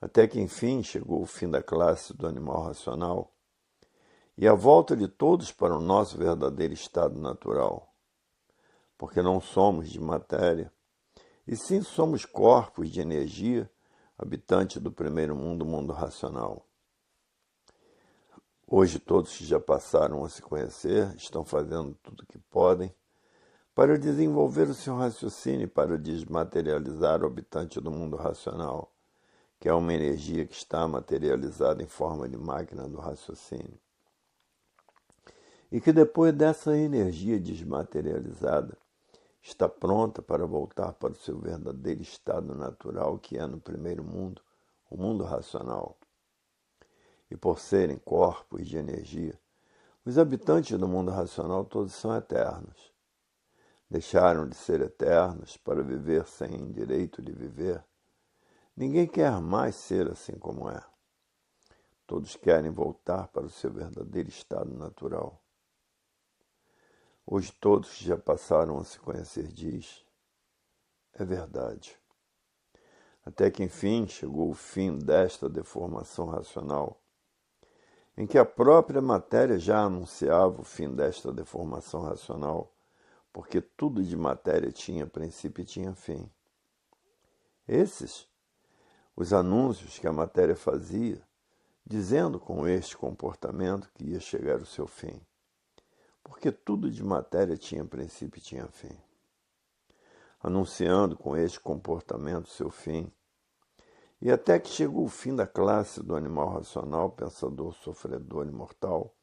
Até que enfim chegou o fim da classe do animal racional e a volta de todos para o nosso verdadeiro estado natural, porque não somos de matéria, e sim somos corpos de energia, habitantes do primeiro mundo, o mundo racional. Hoje todos que já passaram a se conhecer estão fazendo tudo o que podem para desenvolver o seu raciocínio e para desmaterializar o habitante do mundo racional, que é uma energia que está materializada em forma de máquina do raciocínio. E que depois dessa energia desmaterializada, está pronta para voltar para o seu verdadeiro estado natural, que é no primeiro mundo, o mundo racional. E por serem corpos de energia, os habitantes do mundo racional todos são eternos. Deixaram de ser eternos para viver sem direito de viver. Ninguém quer mais ser assim como é. Todos querem voltar para o seu verdadeiro estado natural. Hoje todos que já passaram a se conhecer, diz, é verdade. Até que enfim chegou o fim desta deformação racional, em que a própria matéria já anunciava o fim desta deformação racional, porque tudo de matéria tinha princípio e tinha fim. Esses, os anúncios que a matéria fazia, dizendo com este comportamento que ia chegar o seu fim, porque tudo de matéria tinha princípio e tinha fim. Anunciando com este comportamento seu fim, e até que chegou o fim da classe do animal racional, pensador, sofredor e mortal,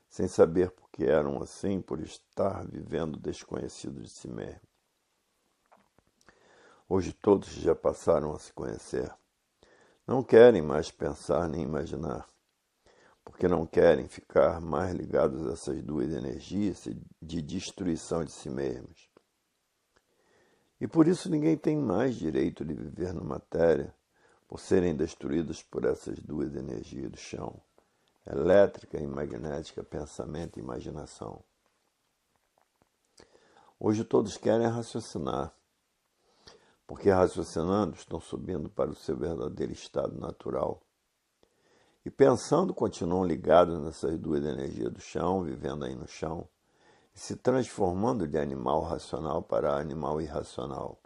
sem saber por que eram assim, por estar vivendo desconhecido de si mesmo. Hoje todos já passaram a se conhecer. Não querem mais pensar nem imaginar, porque não querem ficar mais ligados a essas duas energias de destruição de si mesmos. E por isso ninguém tem mais direito de viver na matéria, por serem destruídos por essas duas energias do chão, elétrica e magnética, pensamento e imaginação. Hoje todos querem raciocinar, porque raciocinando estão subindo para o seu verdadeiro estado natural. E pensando continuam ligados nessas duas energias do chão, vivendo aí no chão, e se transformando de animal racional para animal irracional,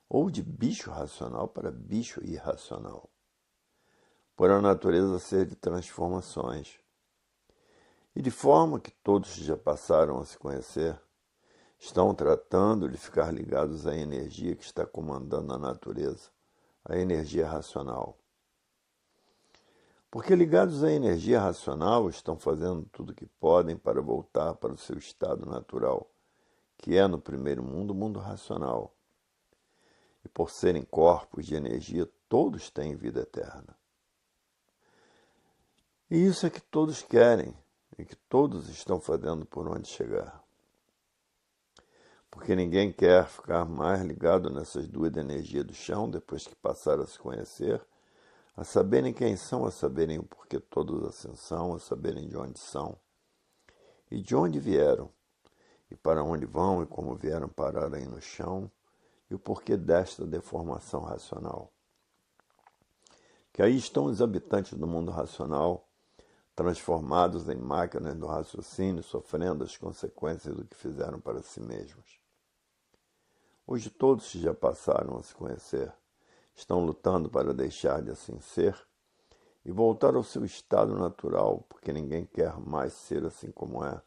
ou de bicho racional para bicho irracional, por a natureza ser de transformações. E de forma que todos já passaram a se conhecer, estão tratando de ficar ligados à energia que está comandando a natureza, a energia racional. Porque ligados à energia racional, estão fazendo tudo o que podem para voltar para o seu estado natural, que é no primeiro mundo, o mundo racional. E por serem corpos de energia, todos têm vida eterna. E isso é que todos querem, e que todos estão fazendo por onde chegar. porque ninguém quer ficar mais ligado nessas duas energias do chão depois que passaram a se conhecer, a saberem quem são, a saberem o porquê todos assim são, a saberem de onde são e de onde vieram, e para onde vão e como vieram parar aí no chão, e o porquê desta deformação racional. Que aí estão os habitantes do mundo racional, transformados em máquinas do raciocínio, sofrendo as consequências do que fizeram para si mesmos. Hoje todos que já passaram a se conhecer estão lutando para deixar de assim ser e voltar ao seu estado natural, porque ninguém quer mais ser assim como é.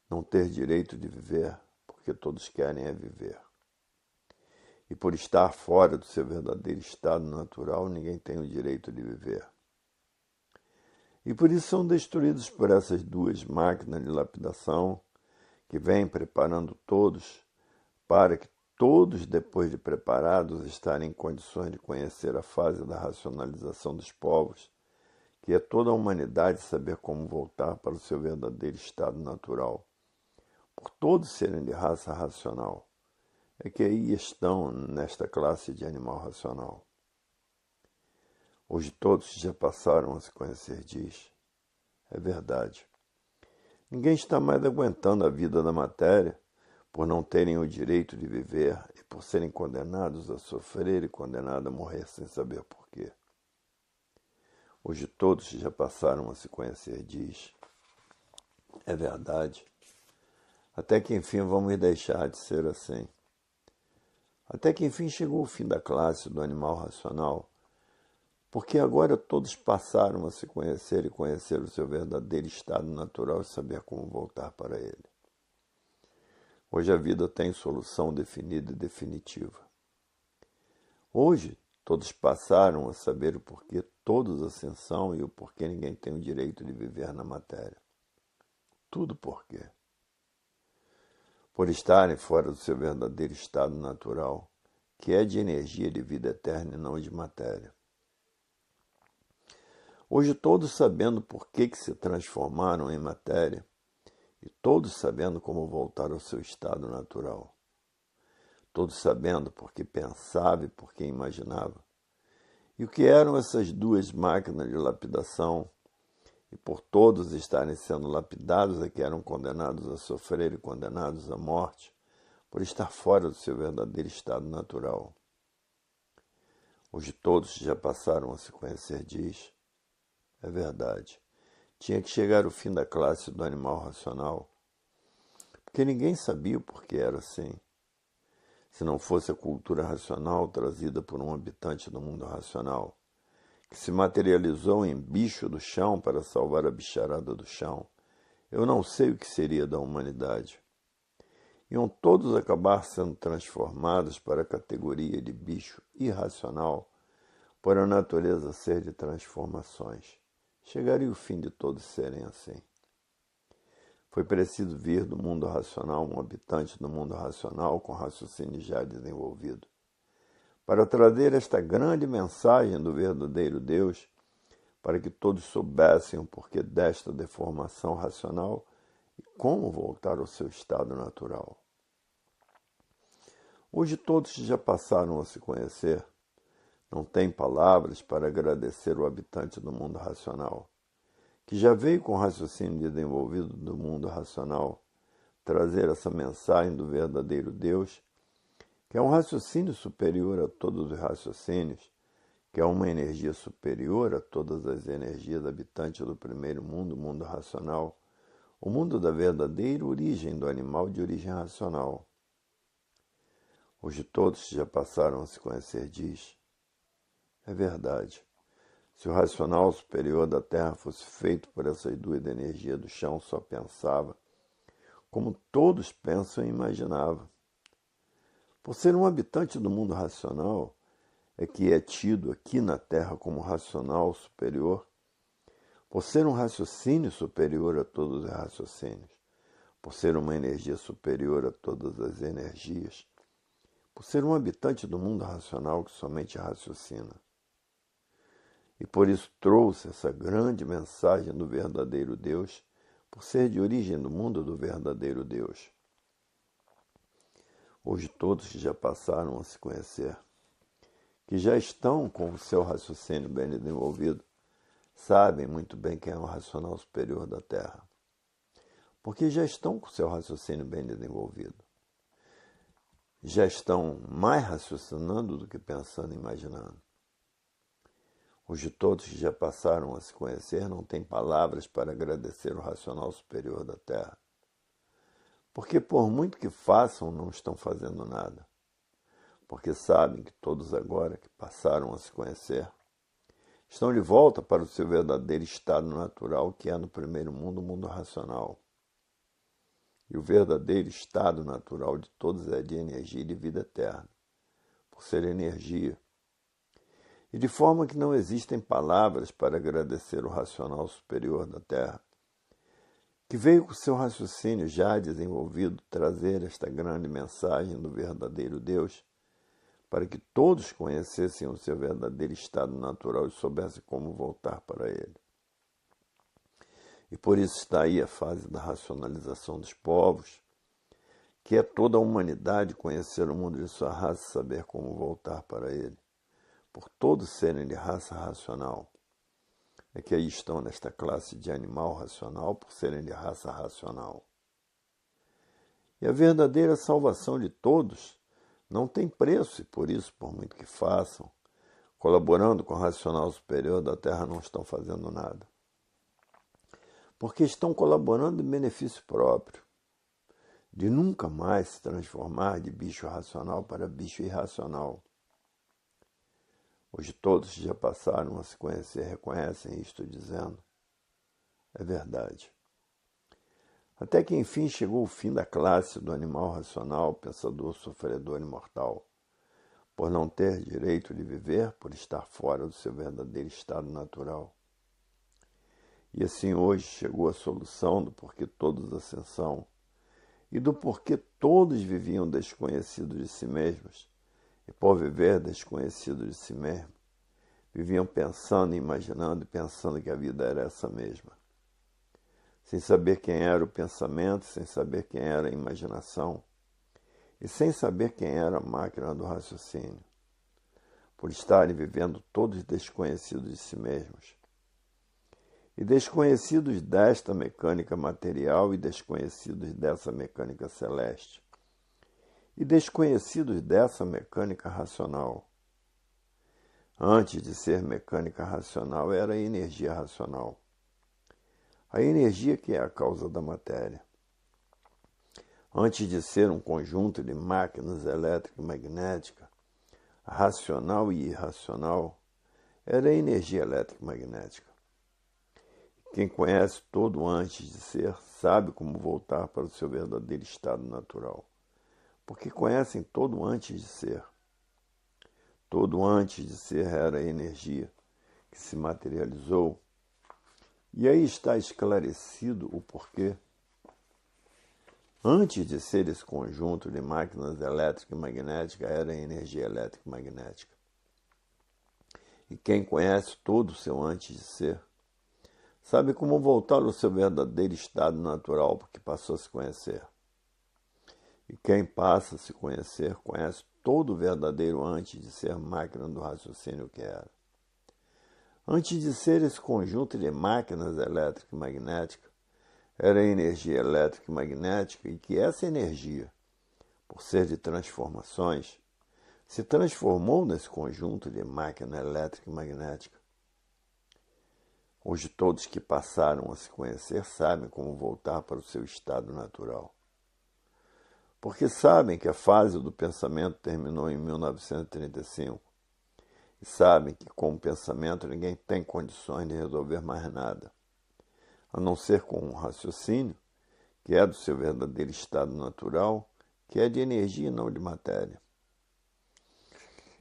Não ter direito de viver, porque todos querem é viver. E por estar fora do seu verdadeiro estado natural, ninguém tem o direito de viver. E por isso são destruídos por essas duas máquinas de lapidação que vêm preparando todos para que todos, depois de preparados, estarem em condições de conhecer a fase da racionalização dos povos, que é toda a humanidade saber como voltar para o seu verdadeiro estado natural. Por todos serem de raça racional, é que aí estão nesta classe de animal racional. Hoje todos já passaram a se conhecer, diz. É verdade. Ninguém está mais aguentando a vida da matéria por não terem o direito de viver e por serem condenados a sofrer e condenados a morrer sem saber porquê. Hoje todos já passaram a se conhecer, diz. É verdade. Até que enfim vamos deixar de ser assim. Até que enfim chegou o fim da classe do animal racional, porque agora todos passaram a se conhecer e conhecer o seu verdadeiro estado natural e saber como voltar para ele. Hoje a vida tem solução definida e definitiva. Hoje todos passaram a saber o porquê todos assim são e o porquê ninguém tem o direito de viver na matéria. Tudo porquê. Por estarem fora do seu verdadeiro estado natural, que é de energia de vida eterna e não de matéria. Hoje todos sabendo por que se transformaram em matéria e todos sabendo como voltar ao seu estado natural. Todos sabendo por que pensava e por que imaginava. E o que eram essas duas máquinas de lapidação, e por todos estarem sendo lapidados é que eram condenados a sofrer e condenados à morte, por estar fora do seu verdadeiro estado natural. Hoje todos já passaram a se conhecer, diz. É verdade. Tinha que chegar o fim da classe do animal racional, porque ninguém sabia o porquê era assim. Se não fosse a cultura racional trazida por um habitante do mundo racional, que se materializou em bicho do chão para salvar a bicharada do chão, eu não sei o que seria da humanidade. Iam todos acabar sendo transformados para a categoria de bicho irracional, por a natureza ser de transformações. Chegaria o fim de todos serem assim. Foi preciso vir do mundo racional um habitante do mundo racional com raciocínio já desenvolvido, para trazer esta grande mensagem do verdadeiro Deus, para que todos soubessem o porquê desta deformação racional e como voltar ao seu estado natural. Hoje todos já passaram a se conhecer, não têm palavras para agradecer o habitante do mundo racional, que já veio com o raciocínio desenvolvido do mundo racional trazer essa mensagem do verdadeiro Deus, que é um raciocínio superior a todos os raciocínios, que é uma energia superior a todas as energias habitantes do primeiro mundo, o mundo racional, o mundo da verdadeira origem do animal de origem racional. Hoje todos já passaram a se conhecer, diz. É verdade. Se o racional superior da Terra fosse feito por essas duas energias do chão, só pensava, como todos pensam e imaginavam. Por ser um habitante do mundo racional, é que é tido aqui na Terra como racional superior, por ser um raciocínio superior a todos os raciocínios, por ser uma energia superior a todas as energias, por ser um habitante do mundo racional que somente raciocina. E por isso trouxe essa grande mensagem do verdadeiro Deus, por ser de origem do mundo do verdadeiro Deus. Hoje todos que já passaram a se conhecer, que já estão com o seu raciocínio bem desenvolvido, sabem muito bem quem é o racional superior da Terra. Porque já estão com o seu raciocínio bem desenvolvido. Já estão mais raciocinando do que pensando e imaginando. Hoje todos que já passaram a se conhecer não têm palavras para agradecer o racional superior da Terra. Porque por muito que façam, não estão fazendo nada. Porque sabem que todos agora que passaram a se conhecer, estão de volta para o seu verdadeiro estado natural, que é no primeiro mundo, o mundo racional. E o verdadeiro estado natural de todos é de energia e de vida eterna, por ser energia. E de forma que não existem palavras para agradecer o racional superior da Terra, que veio com seu raciocínio já desenvolvido trazer esta grande mensagem do verdadeiro Deus, para que todos conhecessem o seu verdadeiro estado natural e soubessem como voltar para ele. E por isso está aí a fase da racionalização dos povos, que é toda a humanidade conhecer o mundo de sua raça e saber como voltar para ele. Por todos serem de raça racional, é que aí estão nesta classe de animal racional, por serem de raça racional. E a verdadeira salvação de todos não tem preço, e por isso, por muito que façam, colaborando com o racional superior da Terra, não estão fazendo nada. Porque estão colaborando em benefício próprio, de nunca mais se transformar de bicho racional para bicho irracional. Hoje todos já passaram a se conhecer, reconhecem isto dizendo, é verdade. Até que enfim chegou o fim da classe do animal racional, pensador, sofredor e mortal, por não ter direito de viver, por estar fora do seu verdadeiro estado natural. E assim hoje chegou a solução do porquê todos ascensão e do porquê todos viviam desconhecidos de si mesmos, e por viver desconhecidos de si mesmos, viviam pensando e imaginando e pensando que a vida era essa mesma. Sem saber quem era o pensamento, sem saber quem era a imaginação, e sem saber quem era a máquina do raciocínio, por estarem vivendo todos desconhecidos de si mesmos, e desconhecidos desta mecânica material e desconhecidos dessa mecânica celeste, e desconhecidos dessa mecânica racional. Antes de ser mecânica racional, era a energia racional. A energia que é a causa da matéria. Antes de ser um conjunto de máquinas elétrica e magnética, racional e irracional, era a energia elétrica e magnética. Quem conhece todo antes de ser, sabe como voltar para o seu verdadeiro estado natural. Porque conhecem todo antes de ser. Todo antes de ser era a energia que se materializou. E aí está esclarecido o porquê. Antes de ser esse conjunto de máquinas elétricas e magnéticas, era a energia elétrica e magnética. E quem conhece todo o seu antes de ser, sabe como voltar ao seu verdadeiro estado natural, porque passou a se conhecer. E quem passa a se conhecer, conhece todo o verdadeiro antes de ser máquina do raciocínio que era. Antes de ser esse conjunto de máquinas elétricas e magnéticas, era a energia elétrica e magnética, e que essa energia, por ser de transformações, se transformou nesse conjunto de máquina elétrica e magnética. Hoje todos que passaram a se conhecer sabem como voltar para o seu estado natural. Porque sabem que a fase do pensamento terminou em 1935. E sabem que com o pensamento ninguém tem condições de resolver mais nada, a não ser com um raciocínio, que é do seu verdadeiro estado natural, que é de energia e não de matéria.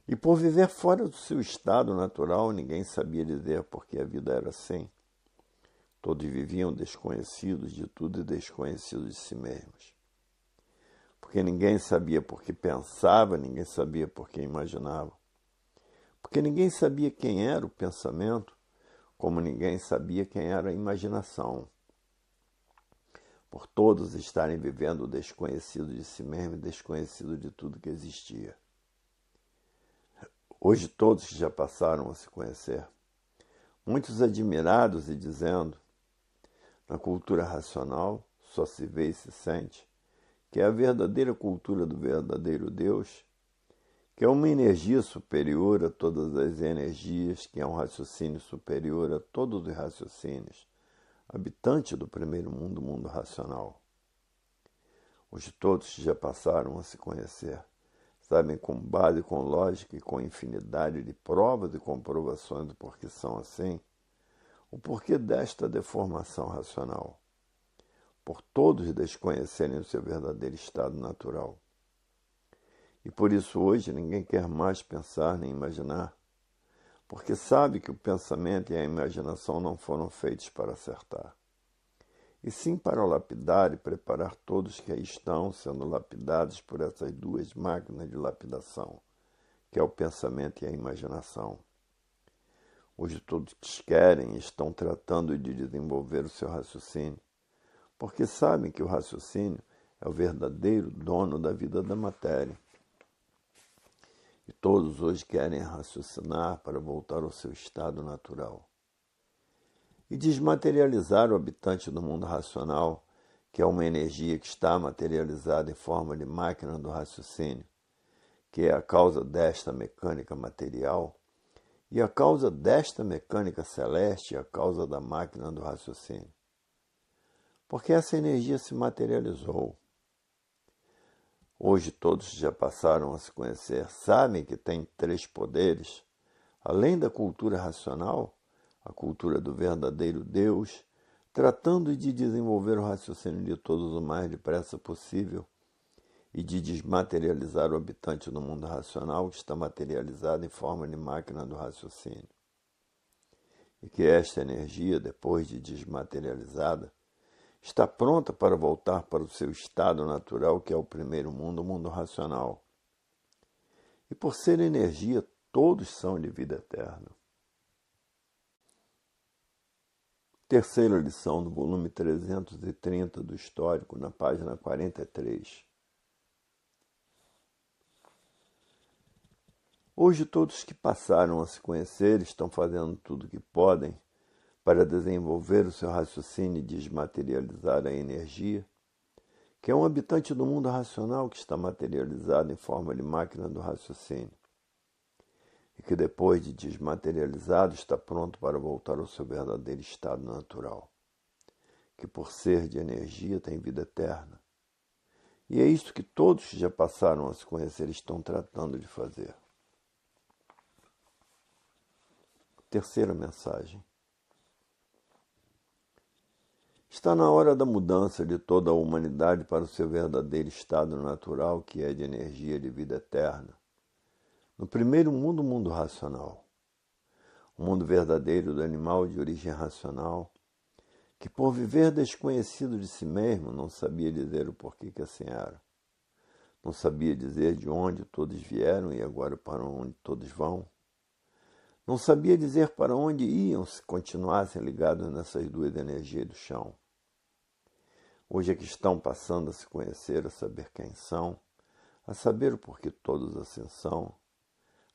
E por viver fora do seu estado natural, ninguém sabia dizer por que a vida era assim. Todos viviam desconhecidos de tudo e desconhecidos de si mesmos. Porque ninguém sabia por que pensava, ninguém sabia por que imaginava. Porque ninguém sabia quem era o pensamento, como ninguém sabia quem era a imaginação. por todos estarem vivendo o desconhecido de si mesmo e desconhecido de tudo que existia. Hoje todos já passaram a se conhecer, muitos admirados e dizendo, na cultura racional só se vê e se sente, que é a verdadeira cultura do verdadeiro Deus, que é uma energia superior a todas as energias, que é um raciocínio superior a todos os raciocínios, habitante do primeiro mundo, o mundo racional. Hoje todos já passaram a se conhecer, sabem com base, com lógica e com infinidade de provas e comprovações do porquê são assim, o porquê desta deformação racional, por todos desconhecerem o seu verdadeiro estado natural. E por isso hoje ninguém quer mais pensar nem imaginar, porque sabe que o pensamento e a imaginação não foram feitos para acertar, e sim para lapidar e preparar todos que aí estão sendo lapidados por essas duas máquinas de lapidação, que é o pensamento e a imaginação. Hoje todos querem e estão tratando de desenvolver o seu raciocínio, porque sabem que o raciocínio é o verdadeiro dono da vida da matéria. E todos hoje querem raciocinar para voltar ao seu estado natural. E desmaterializar o habitante do mundo racional, que é uma energia que está materializada em forma de máquina do raciocínio, que é a causa desta mecânica material, e a causa desta mecânica celeste é a causa da máquina do raciocínio. Porque essa energia se materializou. Hoje todos já passaram a se conhecer, sabem que tem três poderes, além da cultura racional, a cultura do verdadeiro Deus, tratando de desenvolver o raciocínio de todos o mais depressa possível e de desmaterializar o habitante do mundo racional que está materializado em forma de máquina do raciocínio. E que esta energia, depois de desmaterializada, está pronta para voltar para o seu estado natural, que é o primeiro mundo, o mundo racional. E por ser energia, todos são de vida eterna. Terceira lição do volume 330 do Histórico, na página 43. Hoje todos que passaram a se conhecer estão fazendo tudo o que podem para desenvolver o seu raciocínio e desmaterializar a energia, que é um habitante do mundo racional que está materializado em forma de máquina do raciocínio, e que depois de desmaterializado está pronto para voltar ao seu verdadeiro estado natural, que por ser de energia tem vida eterna. E é isto que todos que já passaram a se conhecer estão tratando de fazer. Terceira mensagem. Está na hora da mudança de toda a humanidade para o seu verdadeiro estado natural, que é de energia de vida eterna. No primeiro mundo, o mundo racional. O mundo verdadeiro do animal de origem racional, que por viver desconhecido de si mesmo, não sabia dizer o porquê que assim era. Não sabia dizer de onde todos vieram e agora para onde todos vão. Não sabia dizer para onde iam se continuassem ligados nessas duas energias do chão. Hoje é que estão passando a se conhecer, a saber quem são, a saber o porquê todos assim são,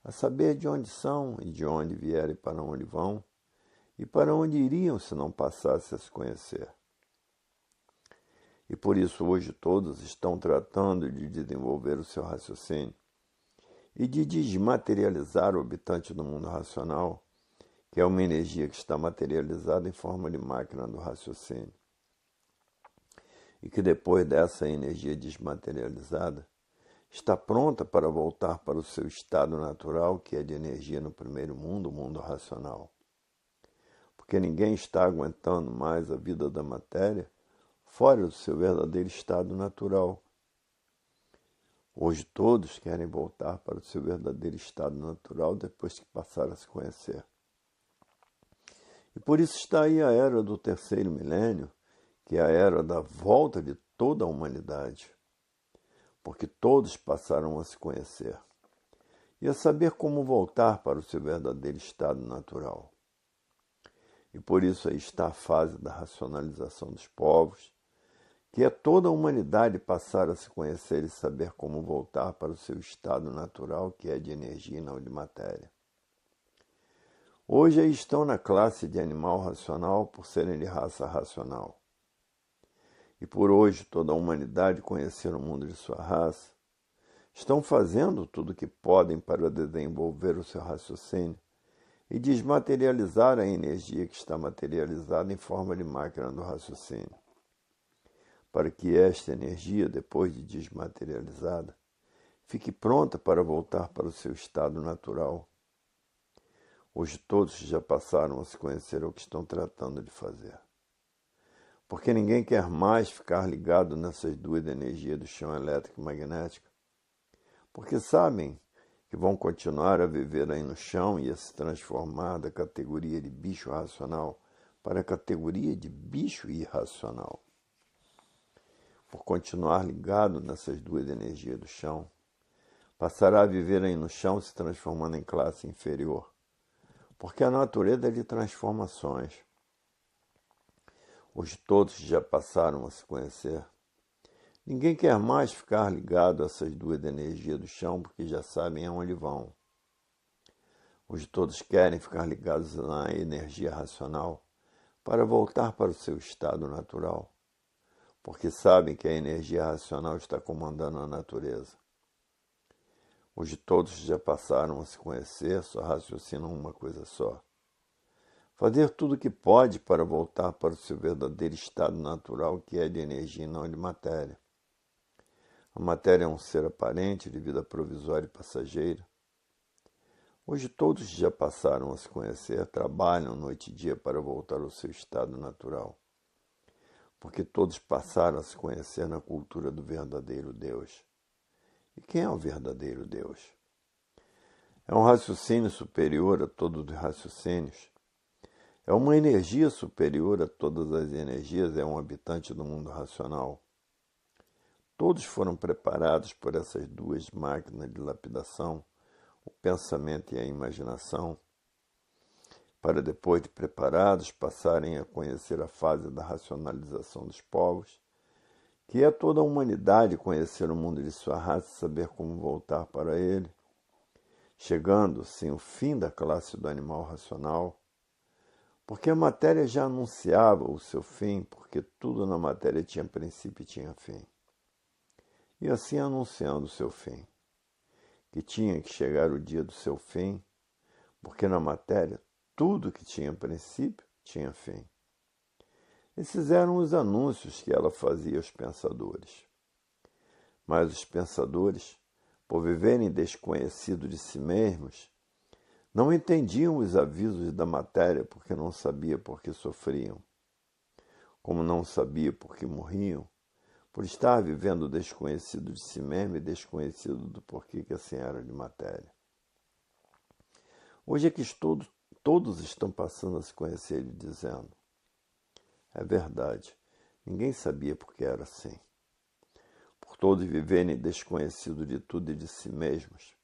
a saber de onde são e de onde vieram e para onde vão, e para onde iriam se não passassem a se conhecer. E por isso hoje todos estão tratando de desenvolver o seu raciocínio e de desmaterializar o habitante do mundo racional, que é uma energia que está materializada em forma de máquina do raciocínio. E que depois dessa energia desmaterializada, está pronta para voltar para o seu estado natural, que é de energia no primeiro mundo, o mundo racional. Porque ninguém está aguentando mais a vida da matéria fora do seu verdadeiro estado natural. Hoje todos querem voltar para o seu verdadeiro estado natural depois que passaram a se conhecer. E por isso está aí a era do terceiro milênio, que é a era da volta de toda a humanidade, porque todos passaram a se conhecer e a saber como voltar para o seu verdadeiro estado natural. E por isso aí está a fase da racionalização dos povos, que é toda a humanidade passar a se conhecer e saber como voltar para o seu estado natural, que é de energia e não de matéria. Hoje estão na classe de animal racional por serem de raça racional. E por hoje toda a humanidade conhecer o mundo de sua raça, estão fazendo tudo o que podem para desenvolver o seu raciocínio e desmaterializar a energia que está materializada em forma de máquina do raciocínio, para que esta energia, depois de desmaterializada, fique pronta para voltar para o seu estado natural. Hoje todos já passaram a se conhecer o que estão tratando de fazer. Porque ninguém quer mais ficar ligado nessas duas energias do chão elétrico e magnético, porque sabem que vão continuar a viver aí no chão e a se transformar da categoria de bicho racional para a categoria de bicho irracional. Por continuar ligado nessas duas energias do chão, passará a viver aí no chão se transformando em classe inferior, porque a natureza é de transformações. Hoje todos já passaram a se conhecer. Ninguém quer mais ficar ligado a essas duas energias do chão, porque já sabem aonde vão. Hoje todos querem ficar ligados na energia racional para voltar para o seu estado natural, porque sabem que a energia racional está comandando a natureza. Hoje todos já passaram a se conhecer, só raciocinam uma coisa só: fazer tudo o que pode para voltar para o seu verdadeiro estado natural, que é de energia e não de matéria. A matéria é um ser aparente, de vida provisória e passageira. Hoje todos já passaram a se conhecer, trabalham noite e dia para voltar ao seu estado natural, porque todos passaram a se conhecer na cultura do verdadeiro Deus. E quem é o verdadeiro Deus? É um raciocínio superior a todos os raciocínios. É uma energia superior a todas as energias, é um habitante do mundo racional. Todos foram preparados por essas duas máquinas de lapidação, o pensamento e a imaginação, para depois de preparados passarem a conhecer a fase da racionalização dos povos, que é toda a humanidade conhecer o mundo de sua raça e saber como voltar para ele, chegando, sim, o fim da classe do animal racional, porque a matéria já anunciava o seu fim, porque tudo na matéria tinha princípio e tinha fim. E assim anunciando o seu fim, que tinha que chegar o dia do seu fim, porque na matéria tudo que tinha princípio tinha fim. Esses eram os anúncios que ela fazia aos pensadores. Mas os pensadores, por viverem desconhecidos de si mesmos, não entendiam os avisos da matéria porque não sabia por que sofriam. Como não sabia por que morriam, por estar vivendo desconhecido de si mesmo e desconhecido do porquê que assim era de matéria. Hoje é que todos estão passando a se conhecer e dizendo: é verdade, ninguém sabia por que era assim. Por todos viverem desconhecido de tudo e de si mesmos.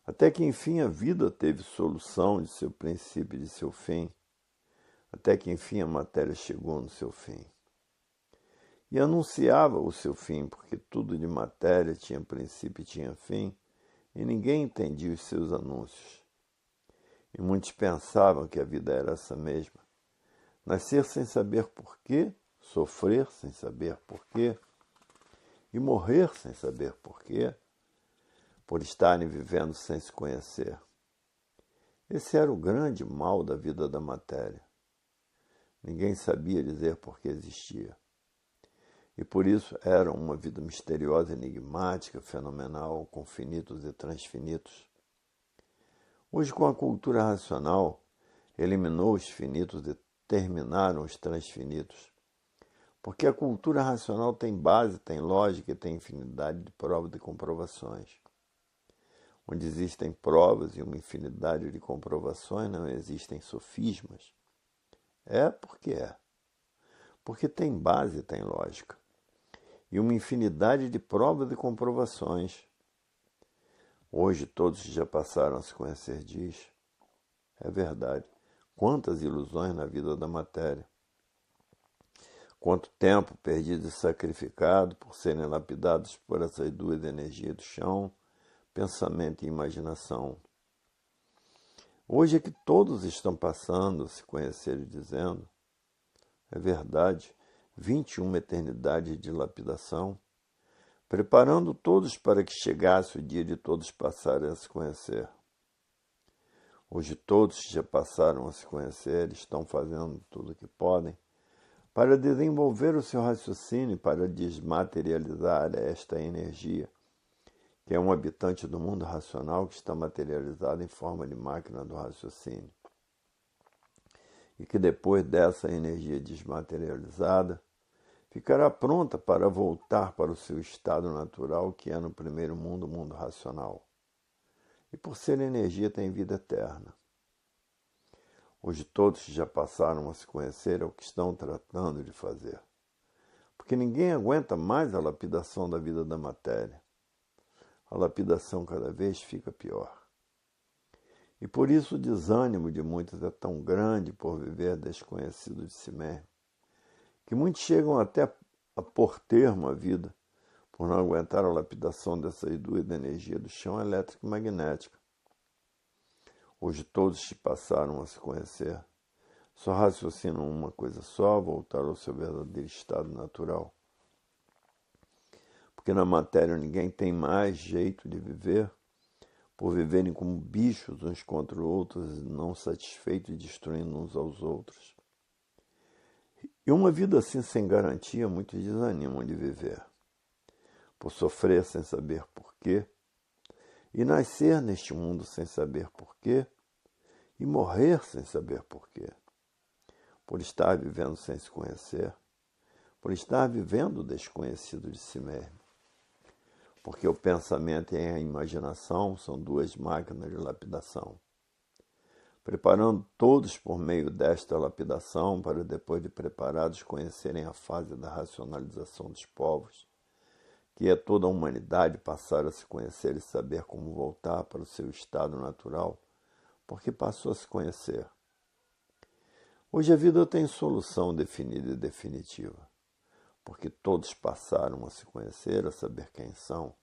Até que enfim a vida teve solução de seu princípio e de seu fim. Até que enfim a matéria chegou no seu fim. E anunciava o seu fim, porque tudo de matéria tinha princípio e tinha fim, e ninguém entendia os seus anúncios. E muitos pensavam que a vida era essa mesma: nascer sem saber porquê, sofrer sem saber porquê, e morrer sem saber porquê, por estarem vivendo sem se conhecer. Esse era o grande mal da vida da matéria. Ninguém sabia dizer por que existia. E por isso era uma vida misteriosa, enigmática, fenomenal, com finitos e transfinitos. Hoje, com a cultura racional, eliminou os finitos e terminaram os transfinitos. Porque a cultura racional tem base, tem lógica e tem infinidade de provas e comprovações. Onde existem provas e uma infinidade de comprovações, não existem sofismas. É porque é. Porque tem base e tem lógica. E uma infinidade de provas e comprovações. Hoje todos já passaram a se conhecer, diz. É verdade. Quantas ilusões na vida da matéria. Quanto tempo perdido e sacrificado por serem lapidados por essas duas energias do chão, pensamento e imaginação. Hoje é que todos estão passando a se conhecer e dizendo, é verdade, 21 eternidades de lapidação, preparando todos para que chegasse o dia de todos passarem a se conhecer. Hoje todos que já passaram a se conhecer estão fazendo tudo o que podem para desenvolver o seu raciocínio, para desmaterializar esta energia, que é um habitante do mundo racional que está materializado em forma de máquina do raciocínio. E que depois dessa energia desmaterializada, ficará pronta para voltar para o seu estado natural, que é no primeiro mundo, o mundo racional. E por ser energia, tem vida eterna. Hoje todos já passaram a se conhecer é o que estão tratando de fazer. Porque ninguém aguenta mais a lapidação da vida da matéria. A lapidação cada vez fica pior. E por isso o desânimo de muitos é tão grande por viver desconhecido de si mesmo, que muitos chegam até a pôr termo à vida, por não aguentar a lapidação dessas duas energias do chão elétrico e magnético. Hoje todos que passaram a se conhecer só raciocinam uma coisa só, voltar ao seu verdadeiro estado natural. Porque na matéria ninguém tem mais jeito de viver, por viverem como bichos uns contra os outros, não satisfeitos e destruindo uns aos outros. E uma vida assim sem garantia, muitos desanimam de viver, por sofrer sem saber porquê, e nascer neste mundo sem saber porquê, e morrer sem saber porquê, por estar vivendo sem se conhecer, por estar vivendo desconhecido de si mesmo. Porque o pensamento e a imaginação são duas máquinas de lapidação, preparando todos por meio desta lapidação para depois de preparados conhecerem a fase da racionalização dos povos, que é toda a humanidade passar a se conhecer e saber como voltar para o seu estado natural, porque passou a se conhecer. Hoje a vida tem solução definida e definitiva, porque todos passaram a se conhecer, a saber quem são,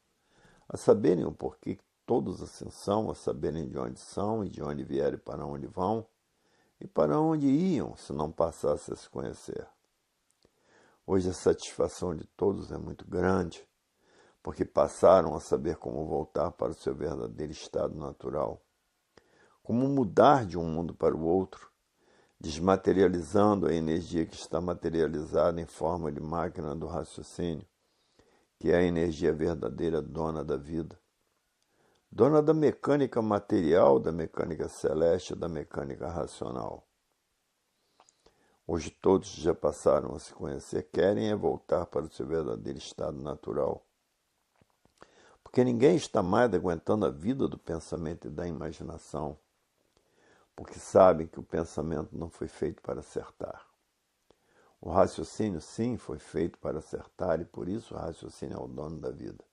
a saberem o porquê todos assim são, a saberem de onde são e de onde vieram e para onde vão, e para onde iam se não passassem a se conhecer. Hoje a satisfação de todos é muito grande, porque passaram a saber como voltar para o seu verdadeiro estado natural, como mudar de um mundo para o outro, desmaterializando a energia que está materializada em forma de máquina do raciocínio, que é a energia verdadeira dona da vida, dona da mecânica material, da mecânica celeste, da mecânica racional. Hoje todos já passaram a se conhecer, querem é voltar para o seu verdadeiro estado natural, porque ninguém está mais aguentando a vida do pensamento e da imaginação, porque sabem que o pensamento não foi feito para acertar. O raciocínio, sim, foi feito para acertar, e por isso o raciocínio é o dono da vida.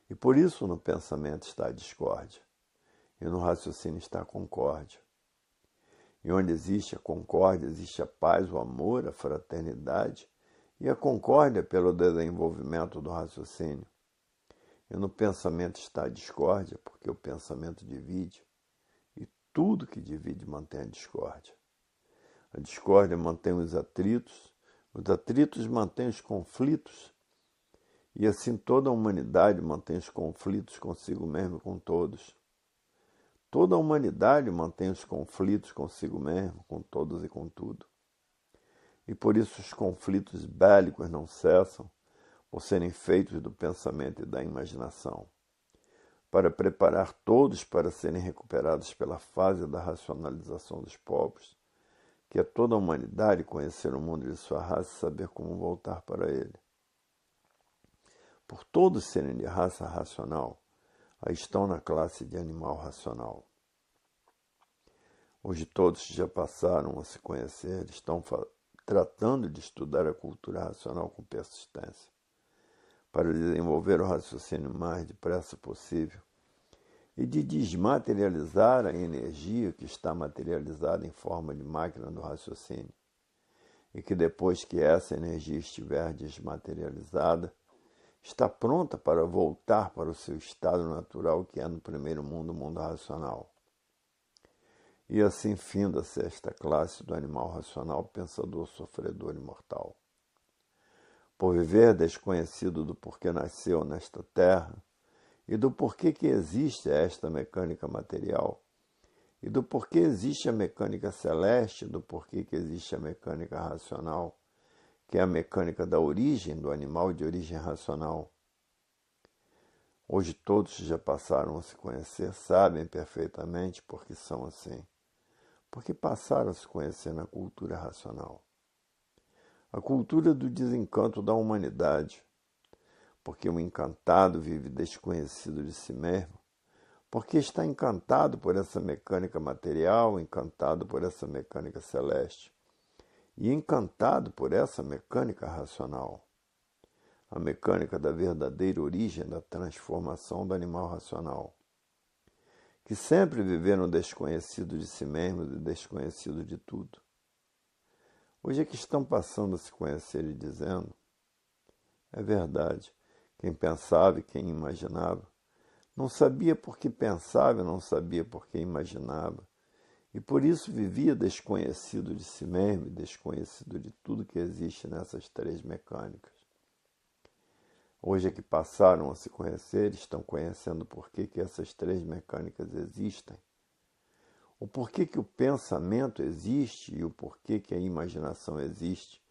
E por isso no pensamento está a discórdia, e no raciocínio está a concórdia. E onde existe a concórdia, existe a paz, o amor, a fraternidade, e a concórdia pelo desenvolvimento do raciocínio. E no pensamento está a discórdia, porque o pensamento divide, e tudo que divide mantém a discórdia. A discórdia mantém os atritos mantêm os conflitos, e assim toda a humanidade mantém os conflitos consigo mesmo e com todos. Toda a humanidade mantém os conflitos consigo mesmo, com todos e com tudo. E por isso os conflitos bélicos não cessam, por serem feitos do pensamento e da imaginação, para preparar todos para serem recuperados pela fase da racionalização dos povos, que é toda a humanidade conhecer o mundo de sua raça e saber como voltar para ele. Por todos serem de raça racional, aí estão na classe de animal racional. Hoje todos já passaram a se conhecer, estão tratando de estudar a cultura racional com persistência, para desenvolver o raciocínio o mais depressa possível e de desmaterializar a energia que está materializada em forma de máquina do raciocínio, e que depois que essa energia estiver desmaterializada, está pronta para voltar para o seu estado natural, que é no primeiro mundo, o mundo racional. E assim finda-se esta classe do animal racional, pensador, sofredor e mortal. Por viver desconhecido do porquê nasceu nesta terra, e do porquê que existe esta mecânica material, e do porquê existe a mecânica celeste, do porquê que existe a mecânica racional, que é a mecânica da origem do animal de origem racional. Hoje todos já passaram a se conhecer, sabem perfeitamente porque são assim, porque passaram a se conhecer na cultura racional. A cultura do desencanto da humanidade, porque o encantado vive desconhecido de si mesmo, porque está encantado por essa mecânica material, encantado por essa mecânica celeste e encantado por essa mecânica racional, a mecânica da verdadeira origem da transformação do animal racional, que sempre viveram desconhecido de si mesmos e desconhecido de tudo. Hoje é que estão passando a se conhecer e dizendo: é verdade, quem pensava e quem imaginava, não sabia por que pensava e não sabia por que imaginava, e por isso vivia desconhecido de si mesmo e desconhecido de tudo que existe nessas três mecânicas. Hoje é que passaram a se conhecer e estão conhecendo por que essas três mecânicas existem, o porquê que o pensamento existe e o porquê que a imaginação existe,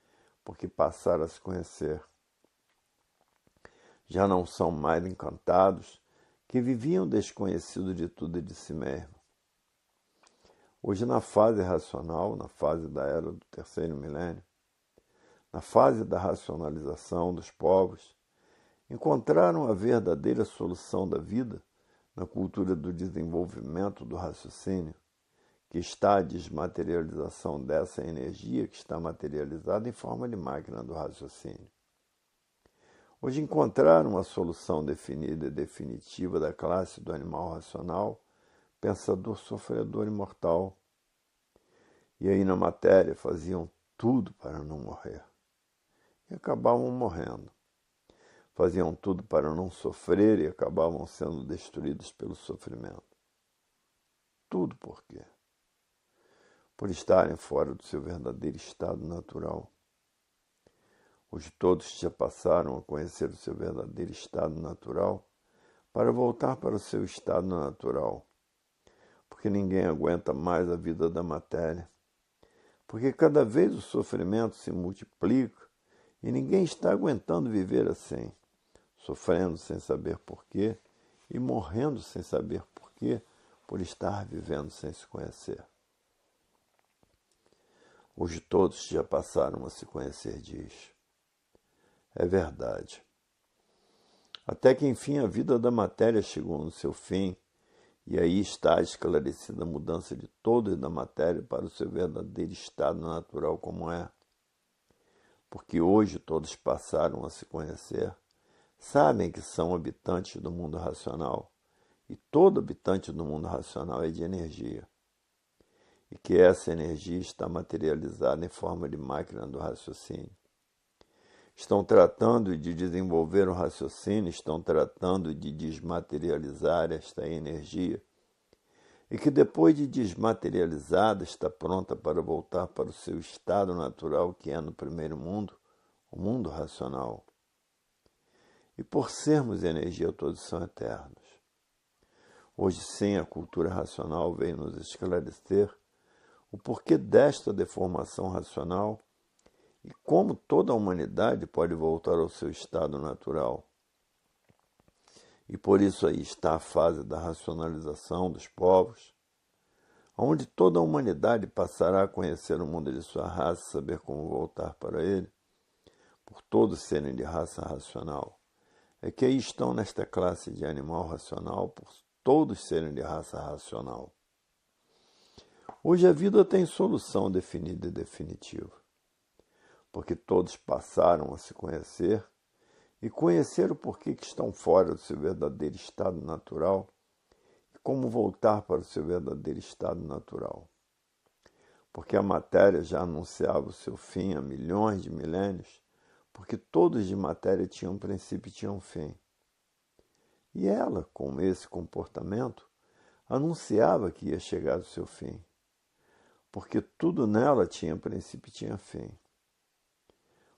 porque passaram a se conhecer. Já não são mais encantados, que viviam desconhecidos de tudo e de si mesmo. Hoje, na fase racional, na fase da era do terceiro milênio, na fase da racionalização dos povos, encontraram a verdadeira solução da vida na cultura do desenvolvimento do raciocínio, que está a desmaterialização dessa energia que está materializada em forma de máquina do raciocínio. Hoje encontraram a solução definida e definitiva da classe do animal racional, pensador, sofredor e mortal. E aí na matéria faziam tudo para não morrer. E acabavam morrendo. Faziam tudo para não sofrer e acabavam sendo destruídos pelo sofrimento. Tudo por quê? Por estarem fora do seu verdadeiro estado natural. Hoje todos já passaram a conhecer o seu verdadeiro estado natural para voltar para o seu estado natural. Porque ninguém aguenta mais a vida da matéria. Porque cada vez o sofrimento se multiplica e ninguém está aguentando viver assim, sofrendo sem saber porquê e morrendo sem saber porquê, por estar vivendo sem se conhecer. Hoje todos já passaram a se conhecer, diz. É verdade. Até que enfim a vida da matéria chegou no seu fim, e aí está esclarecida a mudança de todo e da matéria para o seu verdadeiro estado natural como é. Porque hoje todos passaram a se conhecer, sabem que são habitantes do mundo racional, e todo habitante do mundo racional é de energia, e que essa energia está materializada em forma de máquina do raciocínio. Estão tratando de desenvolver o raciocínio, estão tratando de desmaterializar esta energia, e que depois de desmaterializada está pronta para voltar para o seu estado natural, que é no primeiro mundo, o mundo racional. E por sermos energia, todos são eternos. Hoje sim, a cultura racional veio nos esclarecer o porquê desta deformação racional e como toda a humanidade pode voltar ao seu estado natural. E por isso aí está a fase da racionalização dos povos, onde toda a humanidade passará a conhecer o mundo de sua raça e saber como voltar para ele, por todos serem de raça racional. É que aí estão nesta classe de animal racional, por todos serem de raça racional. Hoje a vida tem solução definida e definitiva, porque todos passaram a se conhecer e conhecer o porquê que estão fora do seu verdadeiro estado natural e como voltar para o seu verdadeiro estado natural. porque a matéria já anunciava o seu fim há milhões de milênios, porque todos de matéria tinham princípio e tinham fim. E ela, com esse comportamento, anunciava que ia chegar ao seu fim, porque tudo nela tinha princípio e tinha fim.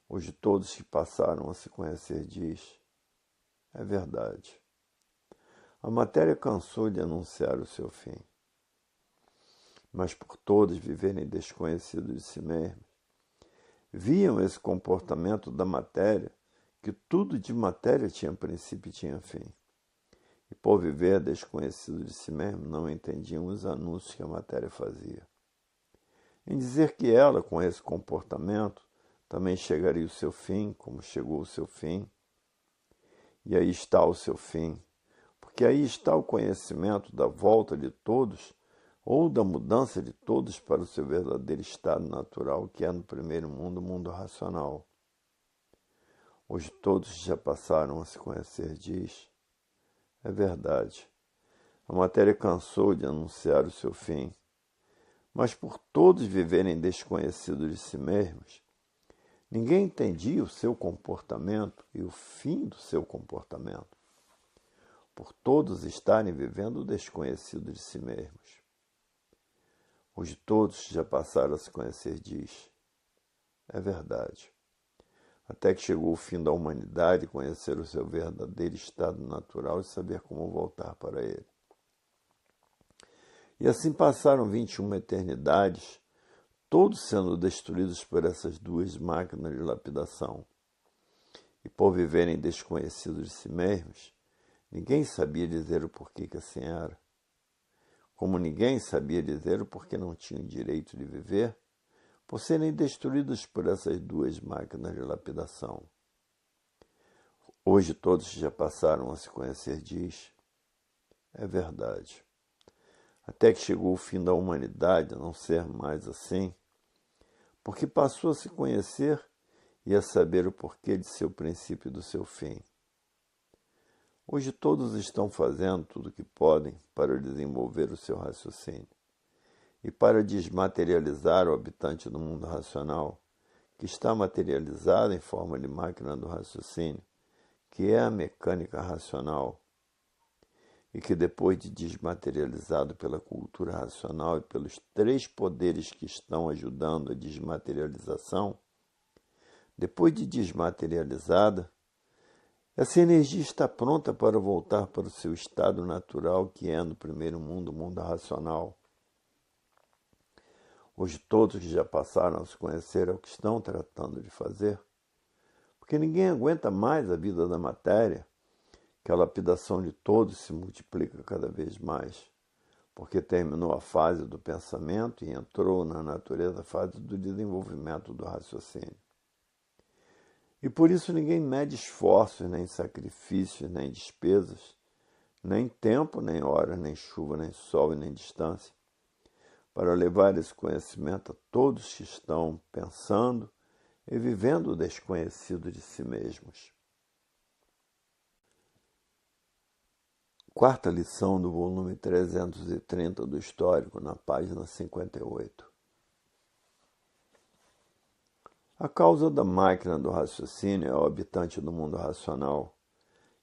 Hoje todos que passaram a se conhecer diz, é verdade. A matéria cansou de anunciar o seu fim, mas por todos viverem desconhecidos de si mesmos, viam esse comportamento da matéria, que tudo de matéria tinha princípio e tinha fim. E por viver desconhecido de si mesmo, não entendiam os anúncios que a matéria fazia. Em dizer que ela, com esse comportamento, também chegaria o seu fim, como chegou o seu fim. E aí está o seu fim, porque aí está o conhecimento da volta de todos, ou da mudança de todos para o seu verdadeiro estado natural, que é no primeiro mundo, o mundo racional. Hoje todos já passaram a se conhecer, diz, é verdade. A matéria cansou de anunciar o seu fim, mas por todos viverem desconhecidos de si mesmos, ninguém entendia o seu comportamento e o fim do seu comportamento, por todos estarem vivendo desconhecidos de si mesmos. Hoje todos já passaram a se conhecer, diz, é verdade. Até que chegou o fim da humanidade, conhecer o seu verdadeiro estado natural e saber como voltar para ele. E assim passaram 21 eternidades, todos sendo destruídos por essas duas máquinas de lapidação. E por viverem desconhecidos de si mesmos, ninguém sabia dizer o porquê que assim era. Como ninguém sabia dizer o porquê não tinham direito de viver, por serem destruídos por essas duas máquinas de lapidação. Hoje todos já passaram a se conhecer, diz, é verdade. Até que chegou o fim da humanidade, a não ser mais assim, porque passou a se conhecer e a saber o porquê de seu princípio e do seu fim. Hoje todos estão fazendo tudo o que podem para desenvolver o seu raciocínio e para desmaterializar o habitante do mundo racional, que está materializado em forma de máquina do raciocínio, que é a mecânica racional, e que depois de desmaterializado pela cultura racional e pelos três poderes que estão ajudando a desmaterialização, depois de desmaterializada, essa energia está pronta para voltar para o seu estado natural, que é no primeiro mundo, o mundo racional. Hoje todos que já passaram a se conhecer é o que estão tratando de fazer, porque ninguém aguenta mais a vida da matéria, que a lapidação de todos se multiplica cada vez mais, porque terminou a fase do pensamento e entrou na natureza a fase do desenvolvimento do raciocínio. E por isso ninguém mede esforços, nem sacrifícios, nem despesas, nem tempo, nem hora, nem chuva, nem sol e nem distância, para levar esse conhecimento a todos que estão pensando e vivendo o desconhecido de si mesmos. Quarta lição do volume 330 do Histórico, na página 58. A causa da máquina do raciocínio é o habitante do mundo racional,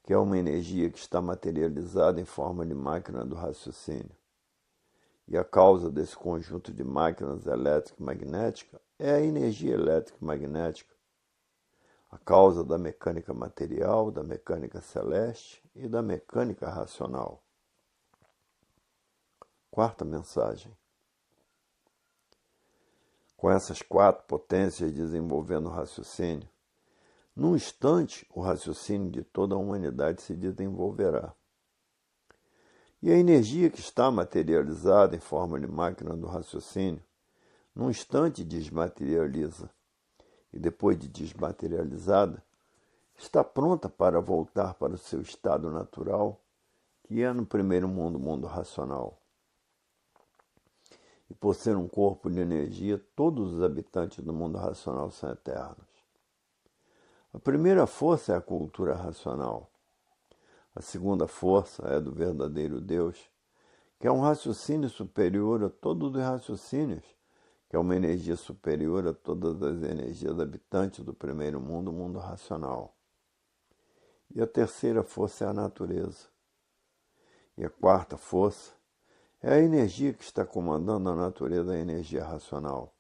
que é uma energia que está materializada em forma de máquina do raciocínio. E a causa desse conjunto de máquinas elétrica e magnética é a energia elétrica e magnética. A causa da mecânica material, da mecânica celeste e da mecânica racional. Quarta mensagem. Com essas quatro potências desenvolvendo o raciocínio, num instante o raciocínio de toda a humanidade se desenvolverá. E a energia que está materializada em forma de máquina do raciocínio, num instante desmaterializa, e depois de desmaterializada, está pronta para voltar para o seu estado natural, que é no primeiro mundo, o mundo racional. E por ser um corpo de energia, todos os habitantes do mundo racional são eternos. A primeira força é a cultura racional. A segunda força é do verdadeiro Deus, que é um raciocínio superior a todos os raciocínios que é uma energia superior a todas as energias habitantes do primeiro mundo, o mundo racional. E a terceira força é a natureza. E a quarta força é a energia que está comandando a natureza, a energia racional.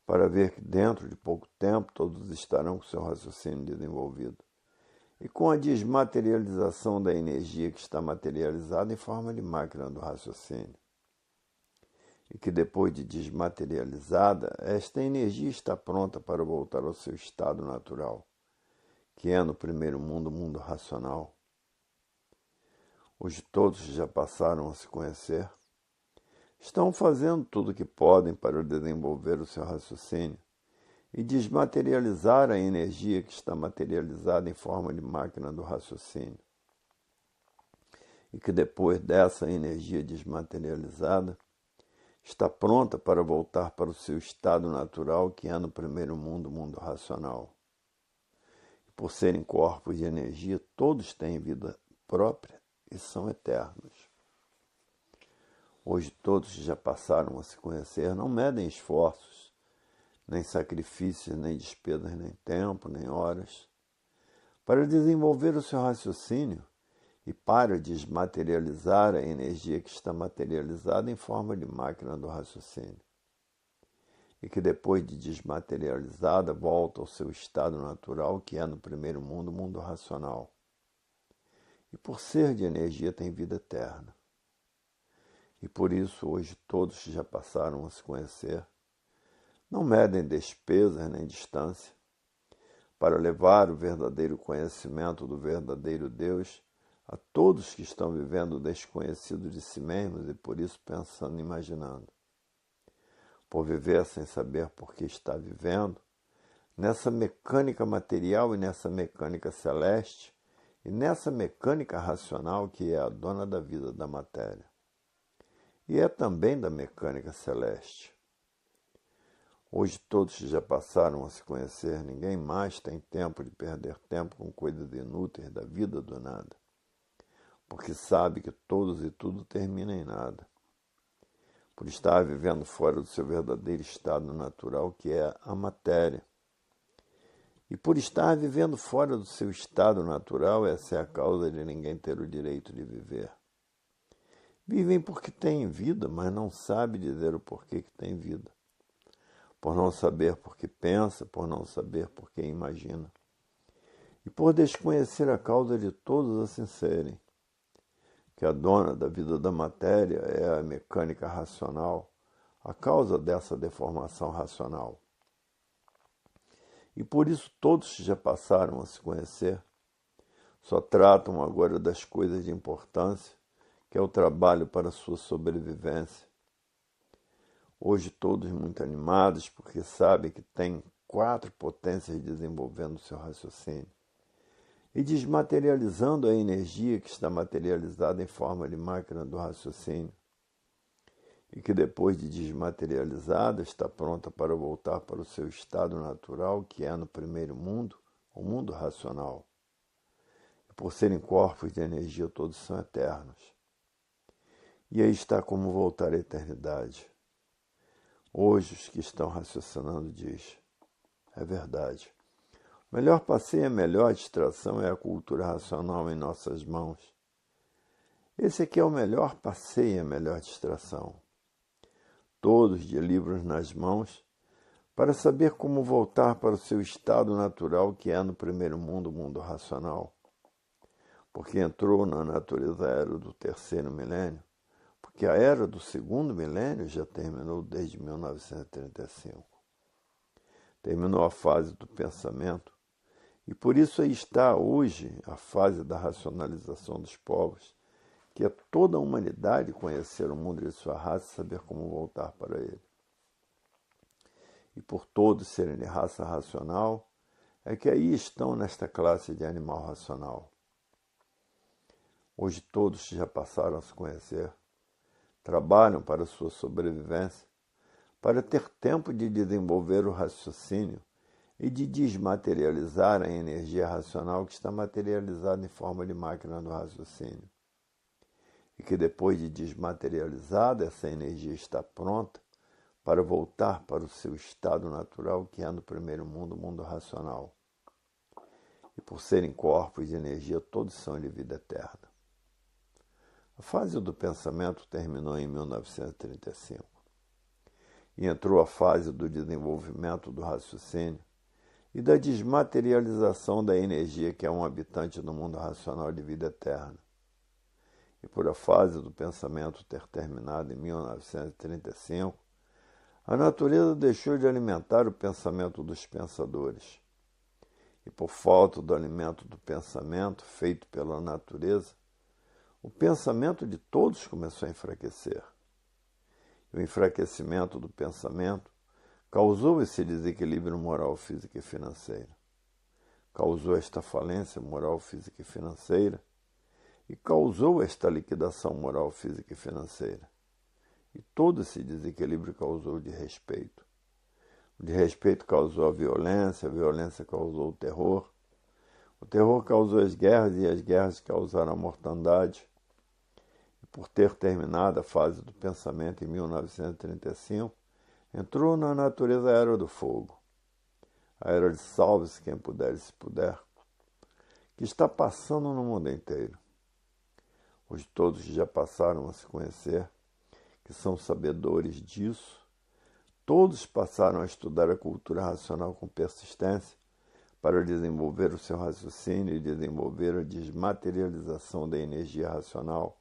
Para ver que dentro de pouco tempo todos estarão com seu raciocínio desenvolvido. E com a desmaterialização da energia que está materializada em forma de máquina do raciocínio. E que depois de desmaterializada, esta energia está pronta para voltar ao seu estado natural, que é no primeiro mundo, o mundo racional. Hoje todos já passaram a se conhecer, estão fazendo tudo o que podem para desenvolver o seu raciocínio e desmaterializar a energia que está materializada em forma de máquina do raciocínio. E que depois dessa energia desmaterializada, está pronta para voltar para o seu estado natural, que é no primeiro mundo, o mundo racional. E por serem corpos de energia, todos têm vida própria e são eternos. Hoje todos já passaram a se conhecer, não medem esforços, nem sacrifícios, nem despesas, nem tempo, nem horas, para desenvolver o seu raciocínio e para desmaterializar a energia que está materializada em forma de máquina do raciocínio. E que depois de desmaterializada volta ao seu estado natural, que é no primeiro mundo, o mundo racional. E por ser de energia tem vida eterna. E por isso hoje todos já passaram a se conhecer, não medem despesas nem distância, para levar o verdadeiro conhecimento do verdadeiro Deus a todos que estão vivendo desconhecidos de si mesmos e por isso pensando e imaginando. Por viver sem saber por que está vivendo, nessa mecânica material e nessa mecânica celeste, e nessa mecânica racional que é a dona da vida da matéria. E é também da mecânica celeste. Hoje todos já passaram a se conhecer, ninguém mais tem tempo de perder tempo com coisas inúteis da vida do nada, porque sabe que todos e tudo termina em nada. Por estar vivendo fora do seu verdadeiro estado natural, que é a matéria. E por estar vivendo fora do seu estado natural, essa é a causa de ninguém ter o direito de viver. Vivem porque têm vida, mas não sabem dizer o porquê que têm vida. Por não saber por que pensa, por não saber por que imagina. E por desconhecer a causa de todos assim serem. Que a dona da vida da matéria é a mecânica racional, a causa dessa deformação racional. E por isso todos já passaram a se conhecer, só tratam agora das coisas de importância, que é o trabalho para a sua sobrevivência. Hoje todos muito animados, porque sabem que têm 4 potências desenvolvendo seu raciocínio e desmaterializando a energia que está materializada em forma de máquina do raciocínio e que depois de desmaterializada está pronta para voltar para o seu estado natural, que é no primeiro mundo, o mundo racional. E por serem corpos de energia, todos são eternos. E aí está como voltar à eternidade. Hoje os que estão raciocinando diz, é verdade. O melhor passeio, a melhor distração é a cultura racional em nossas mãos. Esse aqui é o melhor passeio, a melhor distração. Todos de livros nas mãos, para saber como voltar para o seu estado natural, que é no primeiro mundo, o mundo racional. Porque entrou na natureza era do terceiro milênio, porque a era do segundo milênio já terminou desde 1935. Terminou a fase do pensamento, e por isso aí está hoje a fase da racionalização dos povos, que é toda a humanidade conhecer o mundo de sua raça e saber como voltar para ele. E por todos serem de raça racional, é que aí estão nesta classe de animal racional. Hoje todos já passaram a se conhecer, trabalham para a sua sobrevivência, para ter tempo de desenvolver o raciocínio e de desmaterializar a energia racional que está materializada em forma de máquina do raciocínio. E que depois de desmaterializada, essa energia está pronta para voltar para o seu estado natural, que é no primeiro mundo, o mundo racional. E por serem corpos de energia, todos são de vida eterna. A fase do pensamento terminou em 1935 e entrou a fase do desenvolvimento do raciocínio e da desmaterialização da energia, que é um habitante do mundo racional de vida eterna. E por a fase do pensamento ter terminado em 1935, a natureza deixou de alimentar o pensamento dos pensadores. E por falta do alimento do pensamento feito pela natureza, o pensamento de todos começou a enfraquecer. E o enfraquecimento do pensamento causou esse desequilíbrio moral, físico e financeiro. Causou esta falência moral, física e financeira e causou esta liquidação moral, física e financeira. E todo esse desequilíbrio causou de respeito. O desrespeito causou a violência causou o terror causou as guerras e as guerras causaram a mortandade. E por ter terminado a fase do pensamento em 1935, entrou na natureza a Era do Fogo, a Era de salve-se quem puder e se puder, que está passando no mundo inteiro. Hoje todos já passaram a se conhecer, que são sabedores disso. Todos passaram a estudar a cultura racional com persistência para desenvolver o seu raciocínio e desenvolver a desmaterialização da energia racional,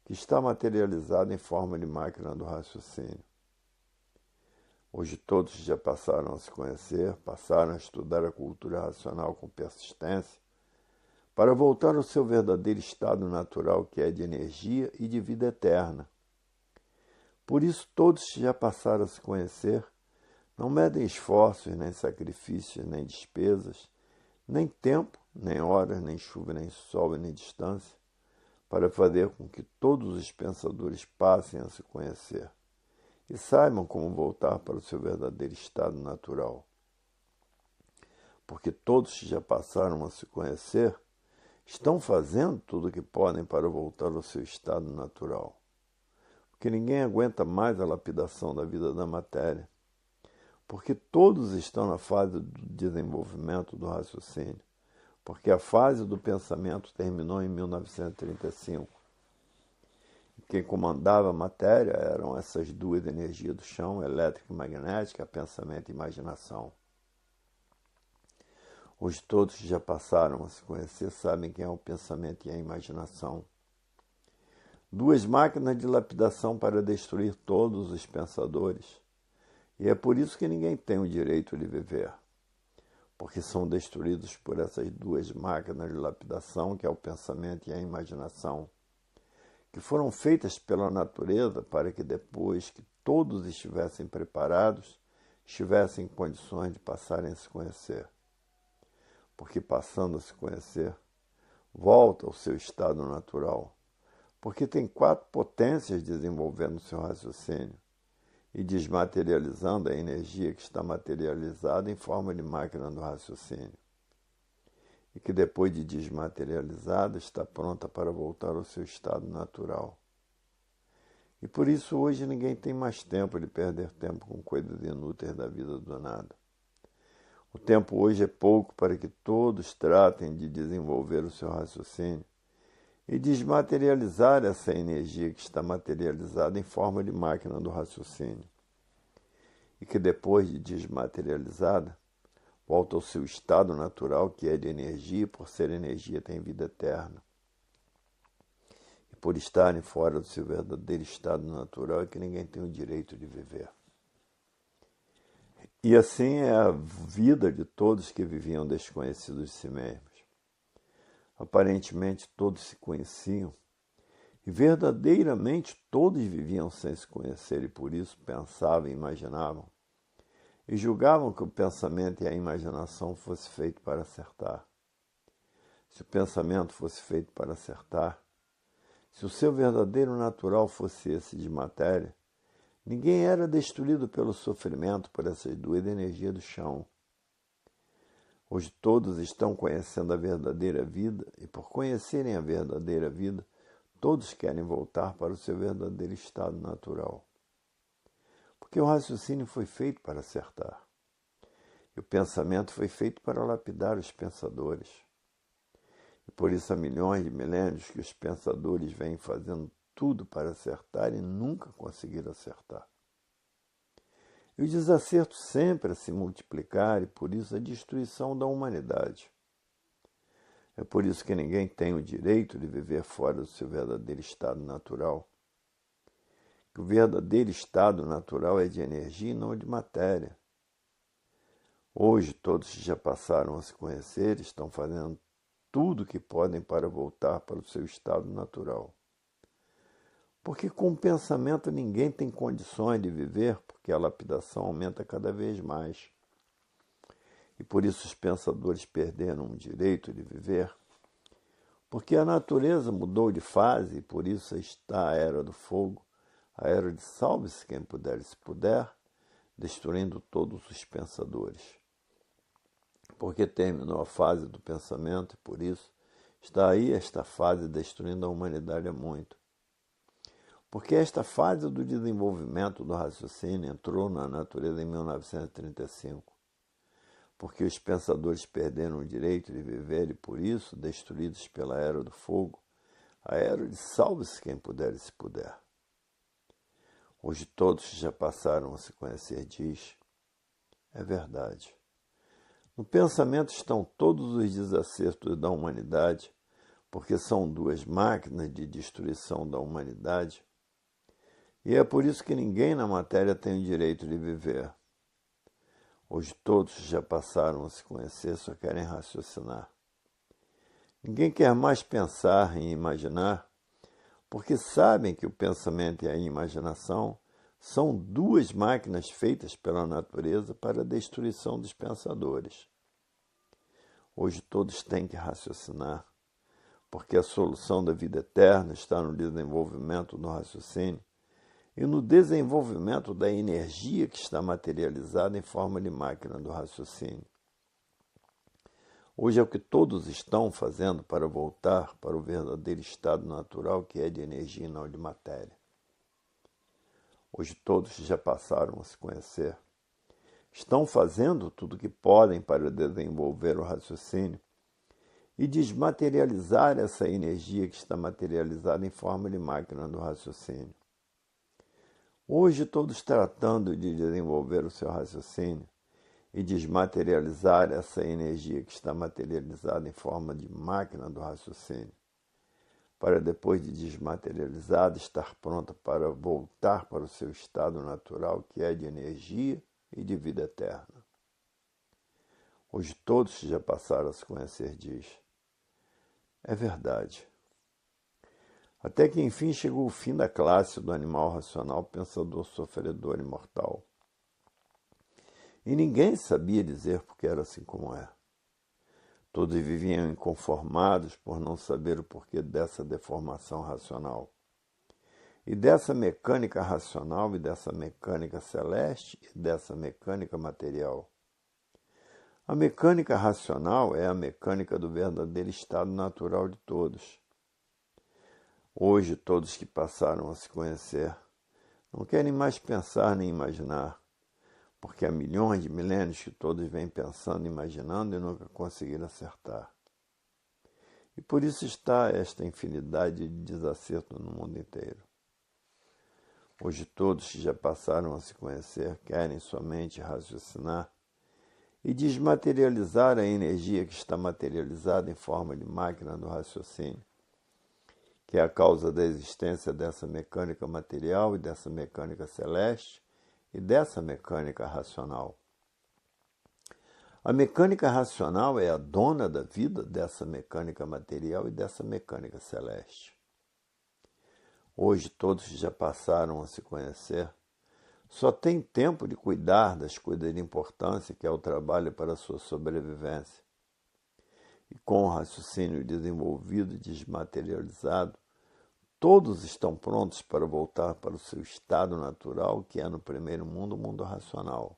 que está materializada em forma de máquina do raciocínio. Hoje todos já passaram a se conhecer, passaram a estudar a cultura racional com persistência para voltar ao seu verdadeiro estado natural, que é de energia e de vida eterna. Por isso todos já passaram a se conhecer, não medem esforços, nem sacrifícios, nem despesas, nem tempo, nem horas, nem chuva, nem sol, nem distância, para fazer com que todos os pensadores passem a se conhecer e saibam como voltar para o seu verdadeiro estado natural. Porque todos que já passaram a se conhecer estão fazendo tudo o que podem para voltar ao seu estado natural. Porque ninguém aguenta mais a lapidação da vida da matéria. Porque todos estão na fase do desenvolvimento do raciocínio. Porque a fase do pensamento terminou em 1935. E quem comandava a matéria eram essas duas energias do chão, elétrica e magnética, pensamento e imaginação. Hoje todos que já passaram a se conhecer sabem quem é o pensamento e a imaginação. Duas máquinas de lapidação para destruir todos os pensadores. E é por isso que ninguém tem o direito de viver. Porque são destruídos por essas duas máquinas de lapidação, que é o pensamento e a imaginação, que foram feitas pela natureza para que depois que todos estivessem preparados, estivessem em condições de passarem a se conhecer. Porque passando a se conhecer, volta ao seu estado natural. Porque tem 4 potências desenvolvendo o seu raciocínio e desmaterializando a energia que está materializada em forma de máquina do raciocínio. E que depois de desmaterializada está pronta para voltar ao seu estado natural. E por isso hoje ninguém tem mais tempo de perder tempo com coisas inúteis da vida do nada. O tempo hoje é pouco para que todos tratem de desenvolver o seu raciocínio e desmaterializar essa energia que está materializada em forma de máquina do raciocínio. E que depois de desmaterializada, volta ao seu estado natural, que é de energia, e por ser energia tem vida eterna. E por estarem fora do seu verdadeiro estado natural, é que ninguém tem o direito de viver. E assim é a vida de todos que viviam desconhecidos de si mesmos. Aparentemente todos se conheciam, e verdadeiramente todos viviam sem se conhecer, e por isso pensavam e imaginavam, e julgavam que o pensamento e a imaginação fosse feito para acertar. Se o pensamento fosse feito para acertar, se o seu verdadeiro natural fosse esse de matéria, ninguém era destruído pelo sofrimento por essas duas energias do chão. Hoje todos estão conhecendo a verdadeira vida e por conhecerem a verdadeira vida, todos querem voltar para o seu verdadeiro estado natural. Porque o raciocínio foi feito para acertar. E o pensamento foi feito para lapidar os pensadores. E por isso há milhões de milênios que os pensadores vêm fazendo tudo para acertar e nunca conseguiram acertar. E o desacerto sempre a se multiplicar e por isso a destruição da humanidade. É por isso que ninguém tem o direito de viver fora do seu verdadeiro estado natural. Que o verdadeiro estado natural é de energia e não de matéria. Hoje todos que já passaram a se conhecer estão fazendo tudo o que podem para voltar para o seu estado natural. Porque com o pensamento ninguém tem condições de viver, porque a lapidação aumenta cada vez mais. E por isso os pensadores perderam o direito de viver, porque a natureza mudou de fase e por isso está a era do fogo, a era de salve-se quem puder e se puder, destruindo todos os pensadores. Porque terminou a fase do pensamento e por isso está aí esta fase destruindo a humanidade há muito. Porque esta fase do desenvolvimento do raciocínio entrou na natureza em 1935. Porque os pensadores perderam o direito de viver e, por isso, destruídos pela era do fogo, a era de salve-se quem puder e se puder. Hoje todos já passaram a se conhecer, diz, é verdade. No pensamento estão todos os desacertos da humanidade, porque são duas máquinas de destruição da humanidade, e é por isso que ninguém na matéria tem o direito de viver. Hoje todos já passaram a se conhecer, só querem raciocinar. Ninguém quer mais pensar e imaginar, porque sabem que o pensamento e a imaginação são duas máquinas feitas pela natureza para a destruição dos pensadores. Hoje todos têm que raciocinar, porque a solução da vida eterna está no desenvolvimento do raciocínio e no desenvolvimento da energia que está materializada em forma de máquina do raciocínio. Hoje é o que todos estão fazendo para voltar para o verdadeiro estado natural que é de energia e não de matéria. Hoje todos já passaram a se conhecer. Estão fazendo tudo o que podem para desenvolver o raciocínio e desmaterializar essa energia que está materializada em forma de máquina do raciocínio. Hoje todos tratando de desenvolver o seu raciocínio e desmaterializar essa energia que está materializada em forma de máquina do raciocínio, para depois de desmaterializada estar pronta para voltar para o seu estado natural que é de energia e de vida eterna. Hoje todos já passaram a se conhecer, diz. É verdade. Até que enfim chegou o fim da classe do animal racional, pensador, sofredor, imortal. E ninguém sabia dizer porque era assim como é. Todos viviam inconformados por não saber o porquê dessa deformação racional. E dessa mecânica racional, e dessa mecânica celeste, e dessa mecânica material. A mecânica racional é a mecânica do verdadeiro estado natural de todos. Hoje, todos que passaram a se conhecer não querem mais pensar nem imaginar, porque há milhões de milênios que todos vêm pensando e imaginando e nunca conseguiram acertar. E por isso está esta infinidade de desacertos no mundo inteiro. Hoje todos que já passaram a se conhecer querem somente raciocinar e desmaterializar a energia que está materializada em forma de máquina do raciocínio, que é a causa da existência dessa mecânica material e dessa mecânica celeste e dessa mecânica racional. A mecânica racional é a dona da vida dessa mecânica material e dessa mecânica celeste. Hoje todos já passaram a se conhecer, só têm tempo de cuidar das coisas de importância que é o trabalho para a sua sobrevivência. E com o raciocínio desenvolvido e desmaterializado, todos estão prontos para voltar para o seu estado natural, que é no primeiro mundo, o mundo racional.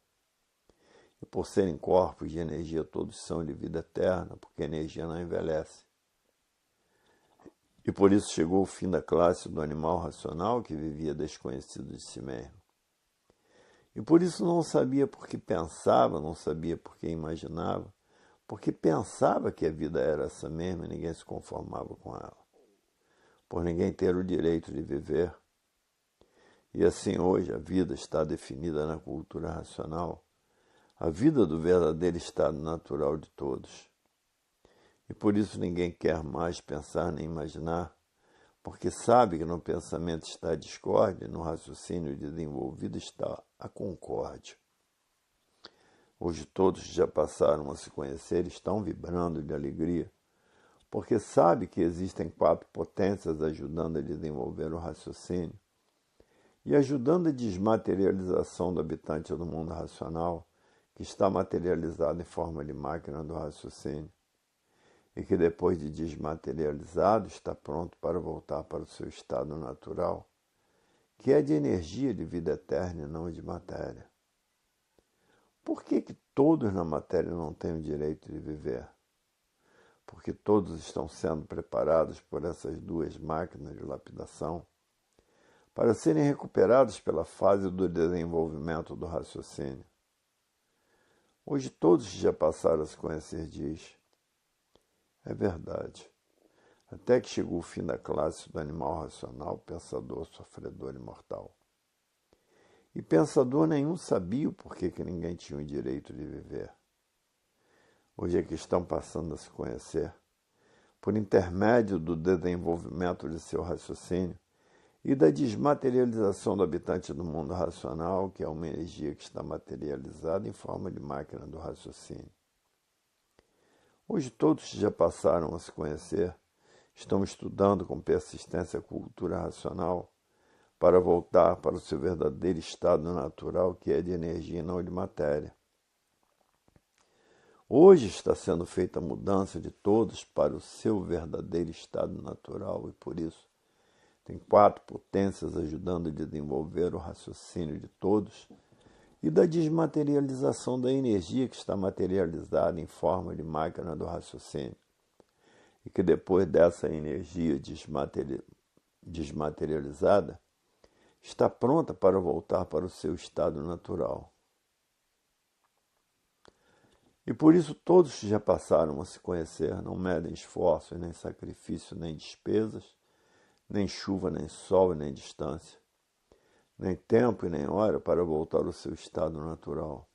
E por serem corpos de energia, todos são de vida eterna, porque a energia não envelhece. E por isso chegou o fim da classe do animal racional, que vivia desconhecido de si mesmo. E por isso não sabia porque pensava, não sabia porque imaginava, porque pensava que a vida era essa mesma e ninguém se conformava com ela, por ninguém ter o direito de viver. E assim hoje a vida está definida na cultura racional, a vida do verdadeiro estado natural de todos. E por isso ninguém quer mais pensar nem imaginar, porque sabe que no pensamento está a discórdia, no raciocínio desenvolvido está a concórdia. Hoje todos que já passaram a se conhecer estão vibrando de alegria, porque sabe que existem 4 potências ajudando a desenvolver o raciocínio e ajudando a desmaterialização do habitante do mundo racional, que está materializado em forma de máquina do raciocínio, e que depois de desmaterializado está pronto para voltar para o seu estado natural, que é de energia de vida eterna e não de matéria. Por que todos na matéria não têm o direito de viver? Porque todos estão sendo preparados por essas 2 máquinas de lapidação para serem recuperados pela fase do desenvolvimento do raciocínio. Hoje todos que já passaram a se conhecer diz: é verdade. Até que chegou o fim da classe do animal racional, pensador, sofredor e mortal. E pensador nenhum sabia o porquê que ninguém tinha o direito de viver. Hoje é que estão passando a se conhecer, por intermédio do desenvolvimento de seu raciocínio e da desmaterialização do habitante do mundo racional, que é uma energia que está materializada em forma de máquina do raciocínio. Hoje todos que já passaram a se conhecer estão estudando com persistência a cultura racional para voltar para o seu verdadeiro estado natural, que é de energia e não de matéria. Hoje está sendo feita a mudança de todos para o seu verdadeiro estado natural e, por isso, tem 4 potências ajudando a desenvolver o raciocínio de todos e da desmaterialização da energia que está materializada em forma de máquina do raciocínio. E que depois dessa energia desmaterializada, está pronta para voltar para o seu estado natural. E por isso todos que já passaram a se conhecer não medem esforços, nem sacrifício, nem despesas, nem chuva, nem sol, nem distância, nem tempo e nem hora para voltar ao seu estado natural.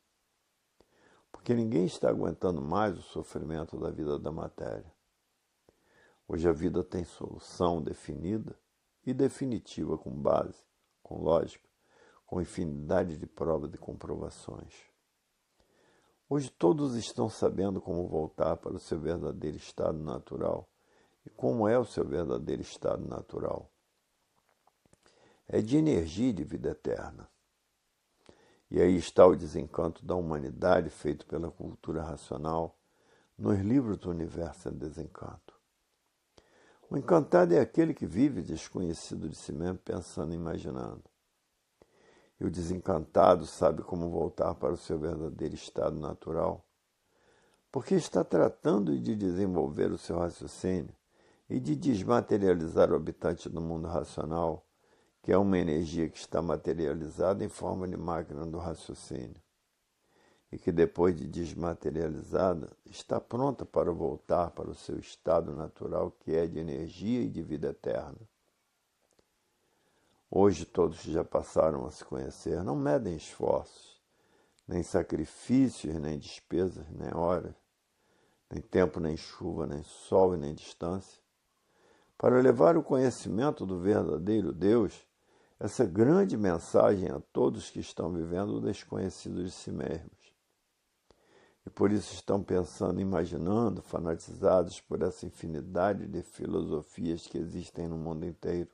Porque ninguém está aguentando mais o sofrimento da vida da matéria. Hoje a vida tem solução definida e definitiva com base, com lógica, com infinidade de provas e comprovações. Hoje todos estão sabendo como voltar para o seu verdadeiro estado natural. E como é o seu verdadeiro estado natural? É de energia e de vida eterna. E aí está o desencanto da humanidade feito pela cultura racional nos livros do universo em desencanto. O encantado é aquele que vive desconhecido de si mesmo, pensando e imaginando. E o desencantado sabe como voltar para o seu verdadeiro estado natural, porque está tratando de desenvolver o seu raciocínio e de desmaterializar o habitante do mundo racional, que é uma energia que está materializada em forma de máquina do raciocínio, e que depois de desmaterializada, está pronta para voltar para o seu estado natural, que é de energia e de vida eterna. Hoje todos que já passaram a se conhecer não medem esforços, nem sacrifícios, nem despesas, nem horas, nem tempo, nem chuva, nem sol e nem distância, para levar o conhecimento do verdadeiro Deus, essa grande mensagem a todos que estão vivendo desconhecidos de si mesmos. E por isso estão pensando, imaginando, fanatizados por essa infinidade de filosofias que existem no mundo inteiro.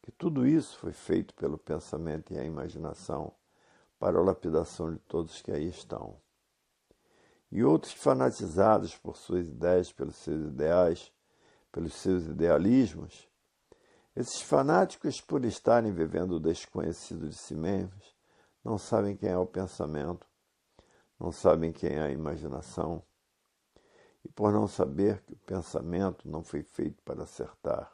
Que tudo isso foi feito pelo pensamento e a imaginação para a lapidação de todos que aí estão. E outros fanatizados por suas ideias, pelos seus ideais, pelos seus idealismos, esses fanáticos, por estarem vivendo o desconhecido de si mesmos, não sabem quem é o pensamento, não sabem quem é a imaginação, e por não saber que o pensamento não foi feito para acertar,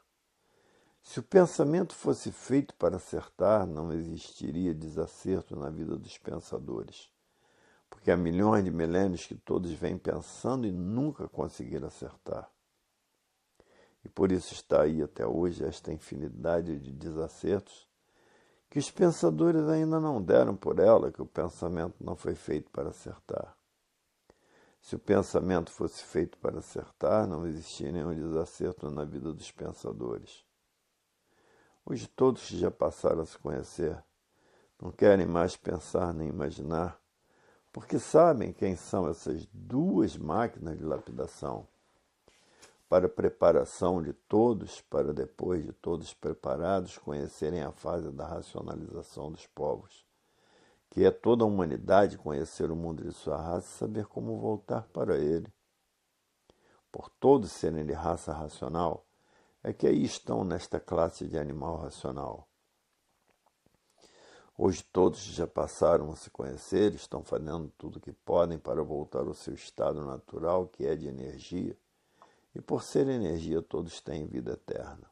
Se o pensamento fosse feito para acertar, não existiria desacerto na vida dos pensadores, porque há milhões de milênios que todos vêm pensando e nunca conseguiram acertar. E por isso está aí até hoje esta infinidade de desacertos que os pensadores ainda não deram por ela, que o pensamento não foi feito para acertar. Se o pensamento fosse feito para acertar, não existiria nenhum desacerto na vida dos pensadores. Hoje todos que já passaram a se conhecer não querem mais pensar nem imaginar, porque sabem quem são essas duas máquinas de lapidação, para a preparação de todos, para depois de todos preparados conhecerem a fase da racionalização dos povos, que é toda a humanidade conhecer o mundo de sua raça e saber como voltar para ele. Por todos serem de raça racional, é que aí estão nesta classe de animal racional. Hoje todos já passaram a se conhecer, estão fazendo tudo o que podem para voltar ao seu estado natural, que é de energia, e por ser energia todos têm vida eterna.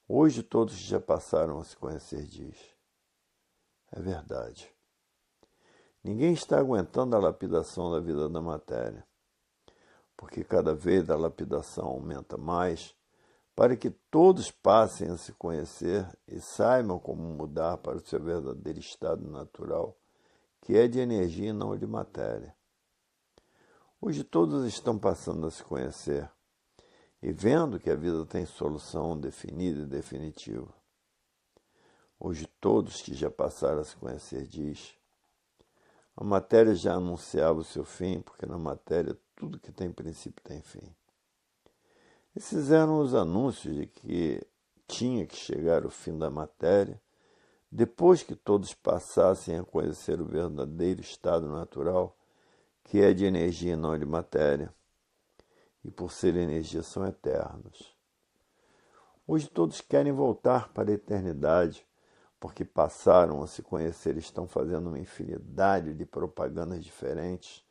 Hoje todos já passaram a se conhecer, diz. É verdade. Ninguém está aguentando a lapidação da vida da matéria, porque cada vez a lapidação aumenta mais, para que todos passem a se conhecer e saibam como mudar para o seu verdadeiro estado natural, que é de energia e não de matéria. Hoje todos estão passando a se conhecer e vendo que a vida tem solução definida e definitiva. Hoje todos que já passaram a se conhecer, diz, a matéria já anunciava o seu fim, porque na matéria tudo que tem princípio tem fim. Esses eram os anúncios de que tinha que chegar o fim da matéria, depois que todos passassem a conhecer o verdadeiro estado natural, que é de energia e não de matéria, e por ser energia são eternos. Hoje todos querem voltar para a eternidade, porque passaram a se conhecer e estão fazendo uma infinidade de propagandas diferentes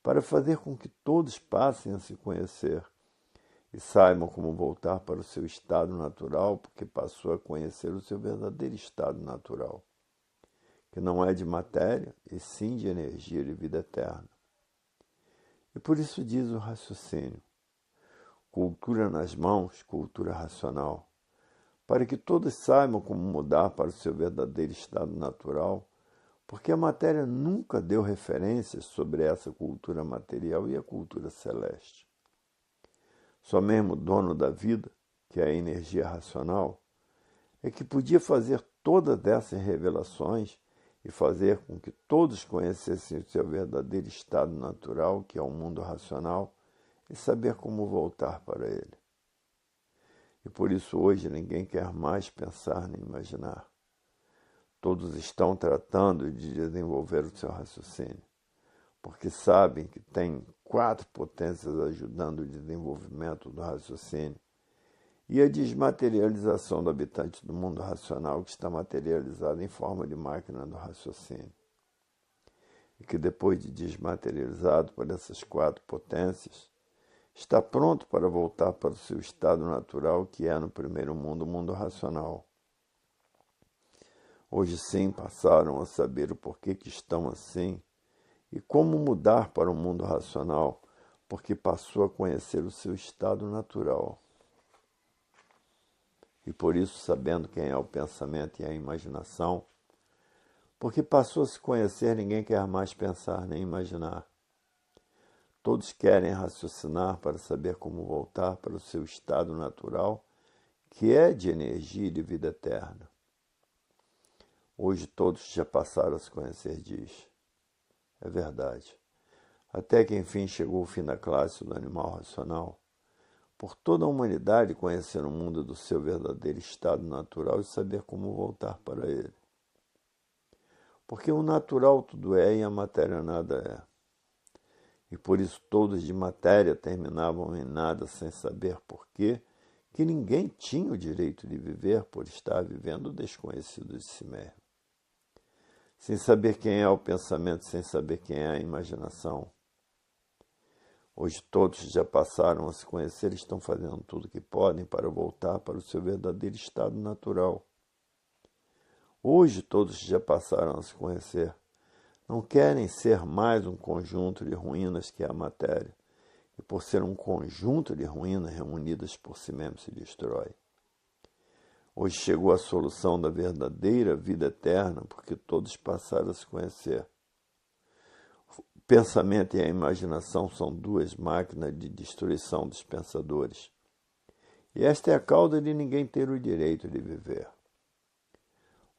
para fazer com que todos passem a se conhecer e saibam como voltar para o seu estado natural, porque passou a conhecer o seu verdadeiro estado natural, que não é de matéria, e sim de energia de vida eterna. E por isso diz o raciocínio, cultura nas mãos, cultura racional, para que todos saibam como mudar para o seu verdadeiro estado natural, porque a matéria nunca deu referências sobre essa cultura material e a cultura celeste. Só mesmo o dono da vida, que é a energia racional, é que podia fazer todas essas revelações e fazer com que todos conhecessem o seu verdadeiro estado natural, que é o mundo racional, e saber como voltar para ele. E por isso hoje ninguém quer mais pensar nem imaginar. Todos estão tratando de desenvolver o seu raciocínio, porque sabem que tem 4 potências ajudando o desenvolvimento do raciocínio e a desmaterialização do habitante do mundo racional, que está materializado em forma de máquina do raciocínio. E que depois de desmaterializado por essas 4 potências, está pronto para voltar para o seu estado natural, que é no primeiro mundo, o mundo racional. Hoje sim passaram a saber o porquê que estão assim e como mudar para o mundo racional, porque passou a conhecer o seu estado natural. E por isso, sabendo quem é o pensamento e a imaginação, porque passou a se conhecer, ninguém quer mais pensar nem imaginar. Todos querem raciocinar para saber como voltar para o seu estado natural, que é de energia e de vida eterna. Hoje todos já passaram a se conhecer, diz. É verdade. Até que enfim chegou o fim da classe do animal racional. Por toda a humanidade conhecer o mundo do seu verdadeiro estado natural e saber como voltar para ele. Porque o natural tudo é e a matéria nada é. E por isso todos de matéria terminavam em nada sem saber porquê, que ninguém tinha o direito de viver por estar vivendo desconhecido de si mesmo. Sem saber quem é o pensamento, sem saber quem é a imaginação. Hoje todos que já passaram a se conhecer estão fazendo tudo o que podem para voltar para o seu verdadeiro estado natural. Hoje todos que já passaram a se conhecer não querem ser mais um conjunto de ruínas que é a matéria, e por ser um conjunto de ruínas reunidas por si mesmo se destrói. Hoje chegou a solução da verdadeira vida eterna, porque todos passaram a se conhecer. O pensamento e a imaginação são duas máquinas de destruição dos pensadores. E esta é a causa de ninguém ter o direito de viver.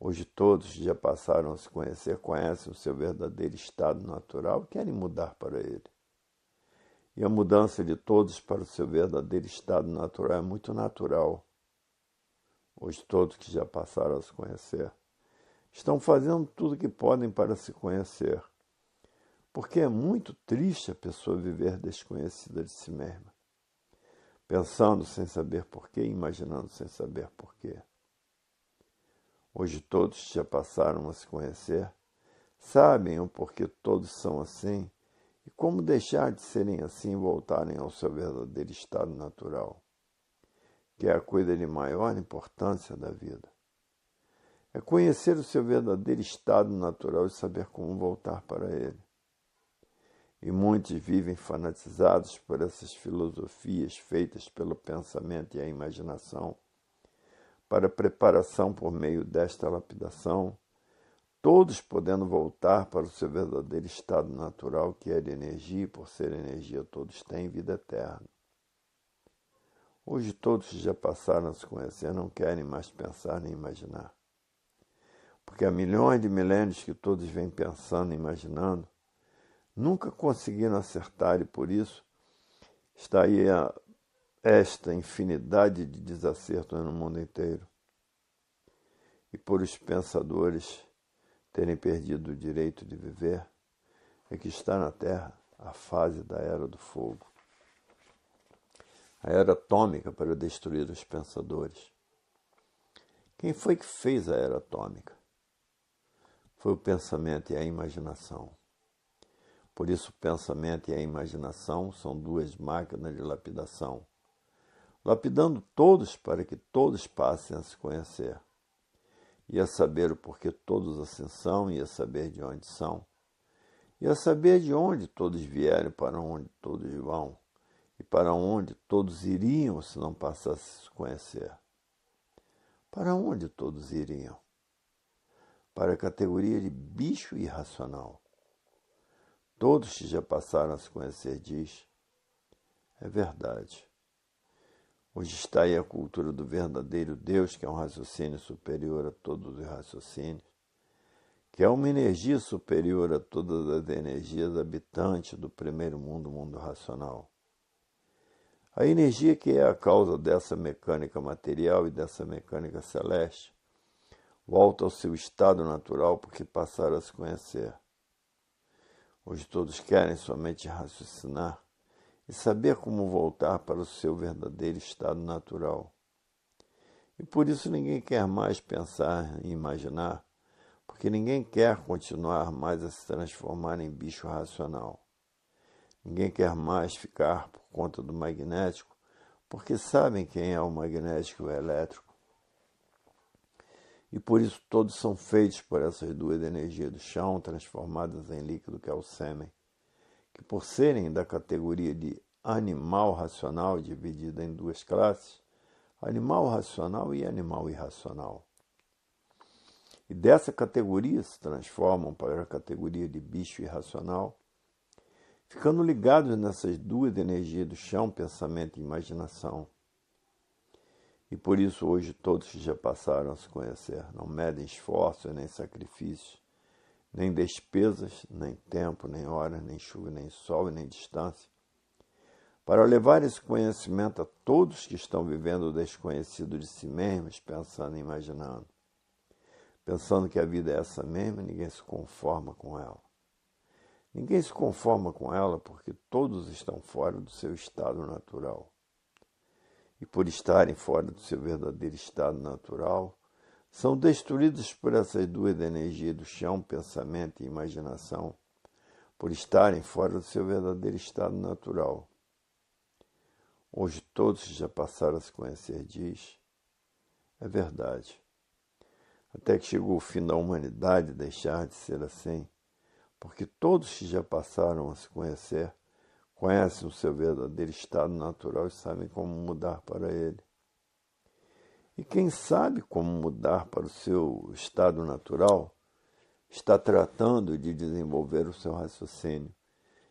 Hoje todos que já passaram a se conhecer conhecem o seu verdadeiro estado natural e querem mudar para ele. E a mudança de todos para o seu verdadeiro estado natural é muito natural. Hoje todos que já passaram a se conhecer estão fazendo tudo o que podem para se conhecer. Porque é muito triste a pessoa viver desconhecida de si mesma, pensando sem saber porquê, imaginando sem saber porquê. Hoje todos que já passaram a se conhecer sabem o porquê todos são assim e como deixar de serem assim e voltarem ao seu verdadeiro estado natural, que é a coisa de maior importância da vida. É conhecer o seu verdadeiro estado natural e saber como voltar para ele. E muitos vivem fanatizados por essas filosofias feitas pelo pensamento e a imaginação, para preparação por meio desta lapidação, todos podendo voltar para o seu verdadeiro estado natural, que é de energia, e por ser energia todos têm vida eterna. Hoje todos que já passaram a se conhecer não querem mais pensar nem imaginar. Porque há milhões de milênios que todos vêm pensando e imaginando, nunca conseguiram acertar e por isso está aí esta infinidade de desacertos no mundo inteiro. E por os pensadores terem perdido o direito de viver, é que está na Terra a fase da Era do Fogo. A Era Atômica para destruir os pensadores. Quem foi que fez a Era Atômica? Foi o pensamento e a imaginação. Por isso o pensamento e a imaginação são duas máquinas de lapidação, lapidando todos para que todos passem a se conhecer, e a saber o porquê todos assim são, e a saber de onde são, e a saber de onde todos vieram, para onde todos vão, e para onde todos iriam se não passassem a se conhecer. Para onde todos iriam? Para a categoria de bicho irracional. Todos que já passaram a se conhecer diz, é verdade. Hoje está aí a cultura do verdadeiro Deus, que é um raciocínio superior a todos os raciocínios, que é uma energia superior a todas as energias habitantes do primeiro mundo, o mundo racional. A energia que é a causa dessa mecânica material e dessa mecânica celeste volta ao seu estado natural porque passaram a se conhecer. Hoje todos querem somente raciocinar e saber como voltar para o seu verdadeiro estado natural. E por isso ninguém quer mais pensar e imaginar, porque ninguém quer continuar mais a se transformar em bicho racional. Ninguém quer mais ficar por conta do magnético, porque sabem quem é o magnético e o elétrico. E por isso todos são feitos por essas duas energias do chão, transformadas em líquido que é o sêmen, que por serem da categoria de animal racional, dividida em duas classes, animal racional e animal irracional. E dessa categoria se transformam para a categoria de bicho irracional, ficando ligados nessas duas energias do chão, pensamento e imaginação. E por isso hoje todos que já passaram a se conhecer não medem esforços nem sacrifícios, nem despesas, nem tempo, nem hora, nem chuva, nem sol e nem distância, para levar esse conhecimento a todos que estão vivendo o desconhecido de si mesmos, pensando e imaginando. Pensando que a vida é essa mesma, ninguém se conforma com ela. Ninguém se conforma com ela porque todos estão fora do seu estado natural. E por estarem fora do seu verdadeiro estado natural, são destruídos por essas duas energias do chão, pensamento e imaginação, por estarem fora do seu verdadeiro estado natural. Hoje todos que já passaram a se conhecer diz, é verdade. Até que chegou o fim da humanidade deixar de ser assim, porque todos que já passaram a se conhecer conhecem o seu verdadeiro estado natural e sabem como mudar para ele. E quem sabe como mudar para o seu estado natural, está tratando de desenvolver o seu raciocínio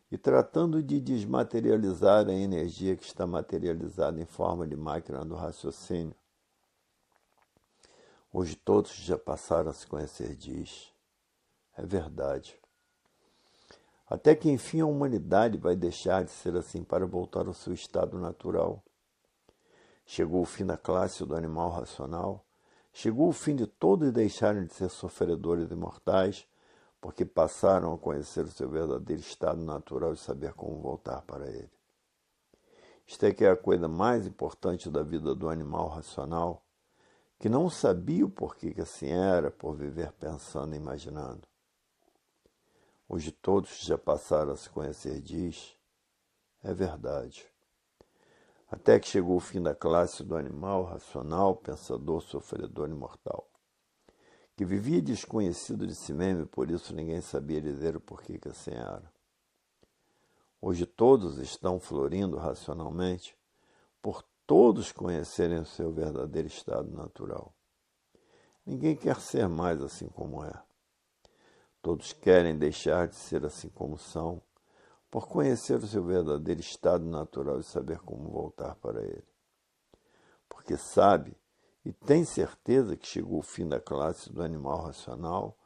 e tratando de desmaterializar a energia que está materializada em forma de máquina do raciocínio. Hoje todos já passaram a se conhecer diz, é verdade. Até que enfim a humanidade vai deixar de ser assim para voltar ao seu estado natural. Chegou o fim da classe do animal racional, chegou o fim de todos deixarem de ser sofredores imortais, porque passaram a conhecer o seu verdadeiro estado natural e saber como voltar para ele. Isto é que é a coisa mais importante da vida do animal racional, que não sabia o porquê que assim era por viver pensando e imaginando. Hoje todos já passaram a se conhecer diz, é verdade. Até que chegou o fim da classe do animal racional, pensador, sofredor e mortal, que vivia desconhecido de si mesmo e por isso ninguém sabia dizer o porquê que assim era. Hoje todos estão florindo racionalmente por todos conhecerem o seu verdadeiro estado natural. Ninguém quer ser mais assim como é. Todos querem deixar de ser assim como são, por conhecer o seu verdadeiro estado natural e saber como voltar para ele. Porque sabe e tem certeza que chegou o fim da classe do animal racional,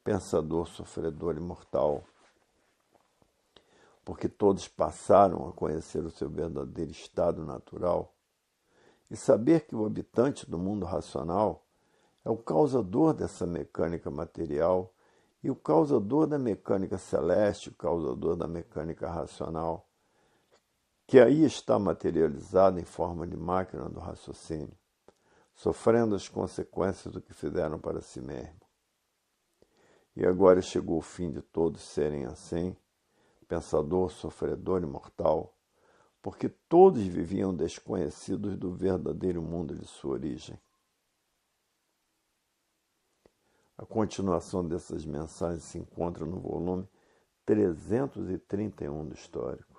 pensador, sofredor e mortal. Porque todos passaram a conhecer o seu verdadeiro estado natural e saber que o habitante do mundo racional é o causador dessa mecânica material e o causador da mecânica celeste, o causador da mecânica racional, que aí está materializada em forma de máquina do raciocínio, sofrendo as consequências do que fizeram para si mesmo. E agora chegou o fim de todos serem assim, pensador, sofredor e mortal, porque todos viviam desconhecidos do verdadeiro mundo de sua origem. A continuação dessas mensagens se encontra no volume 331 do Histórico.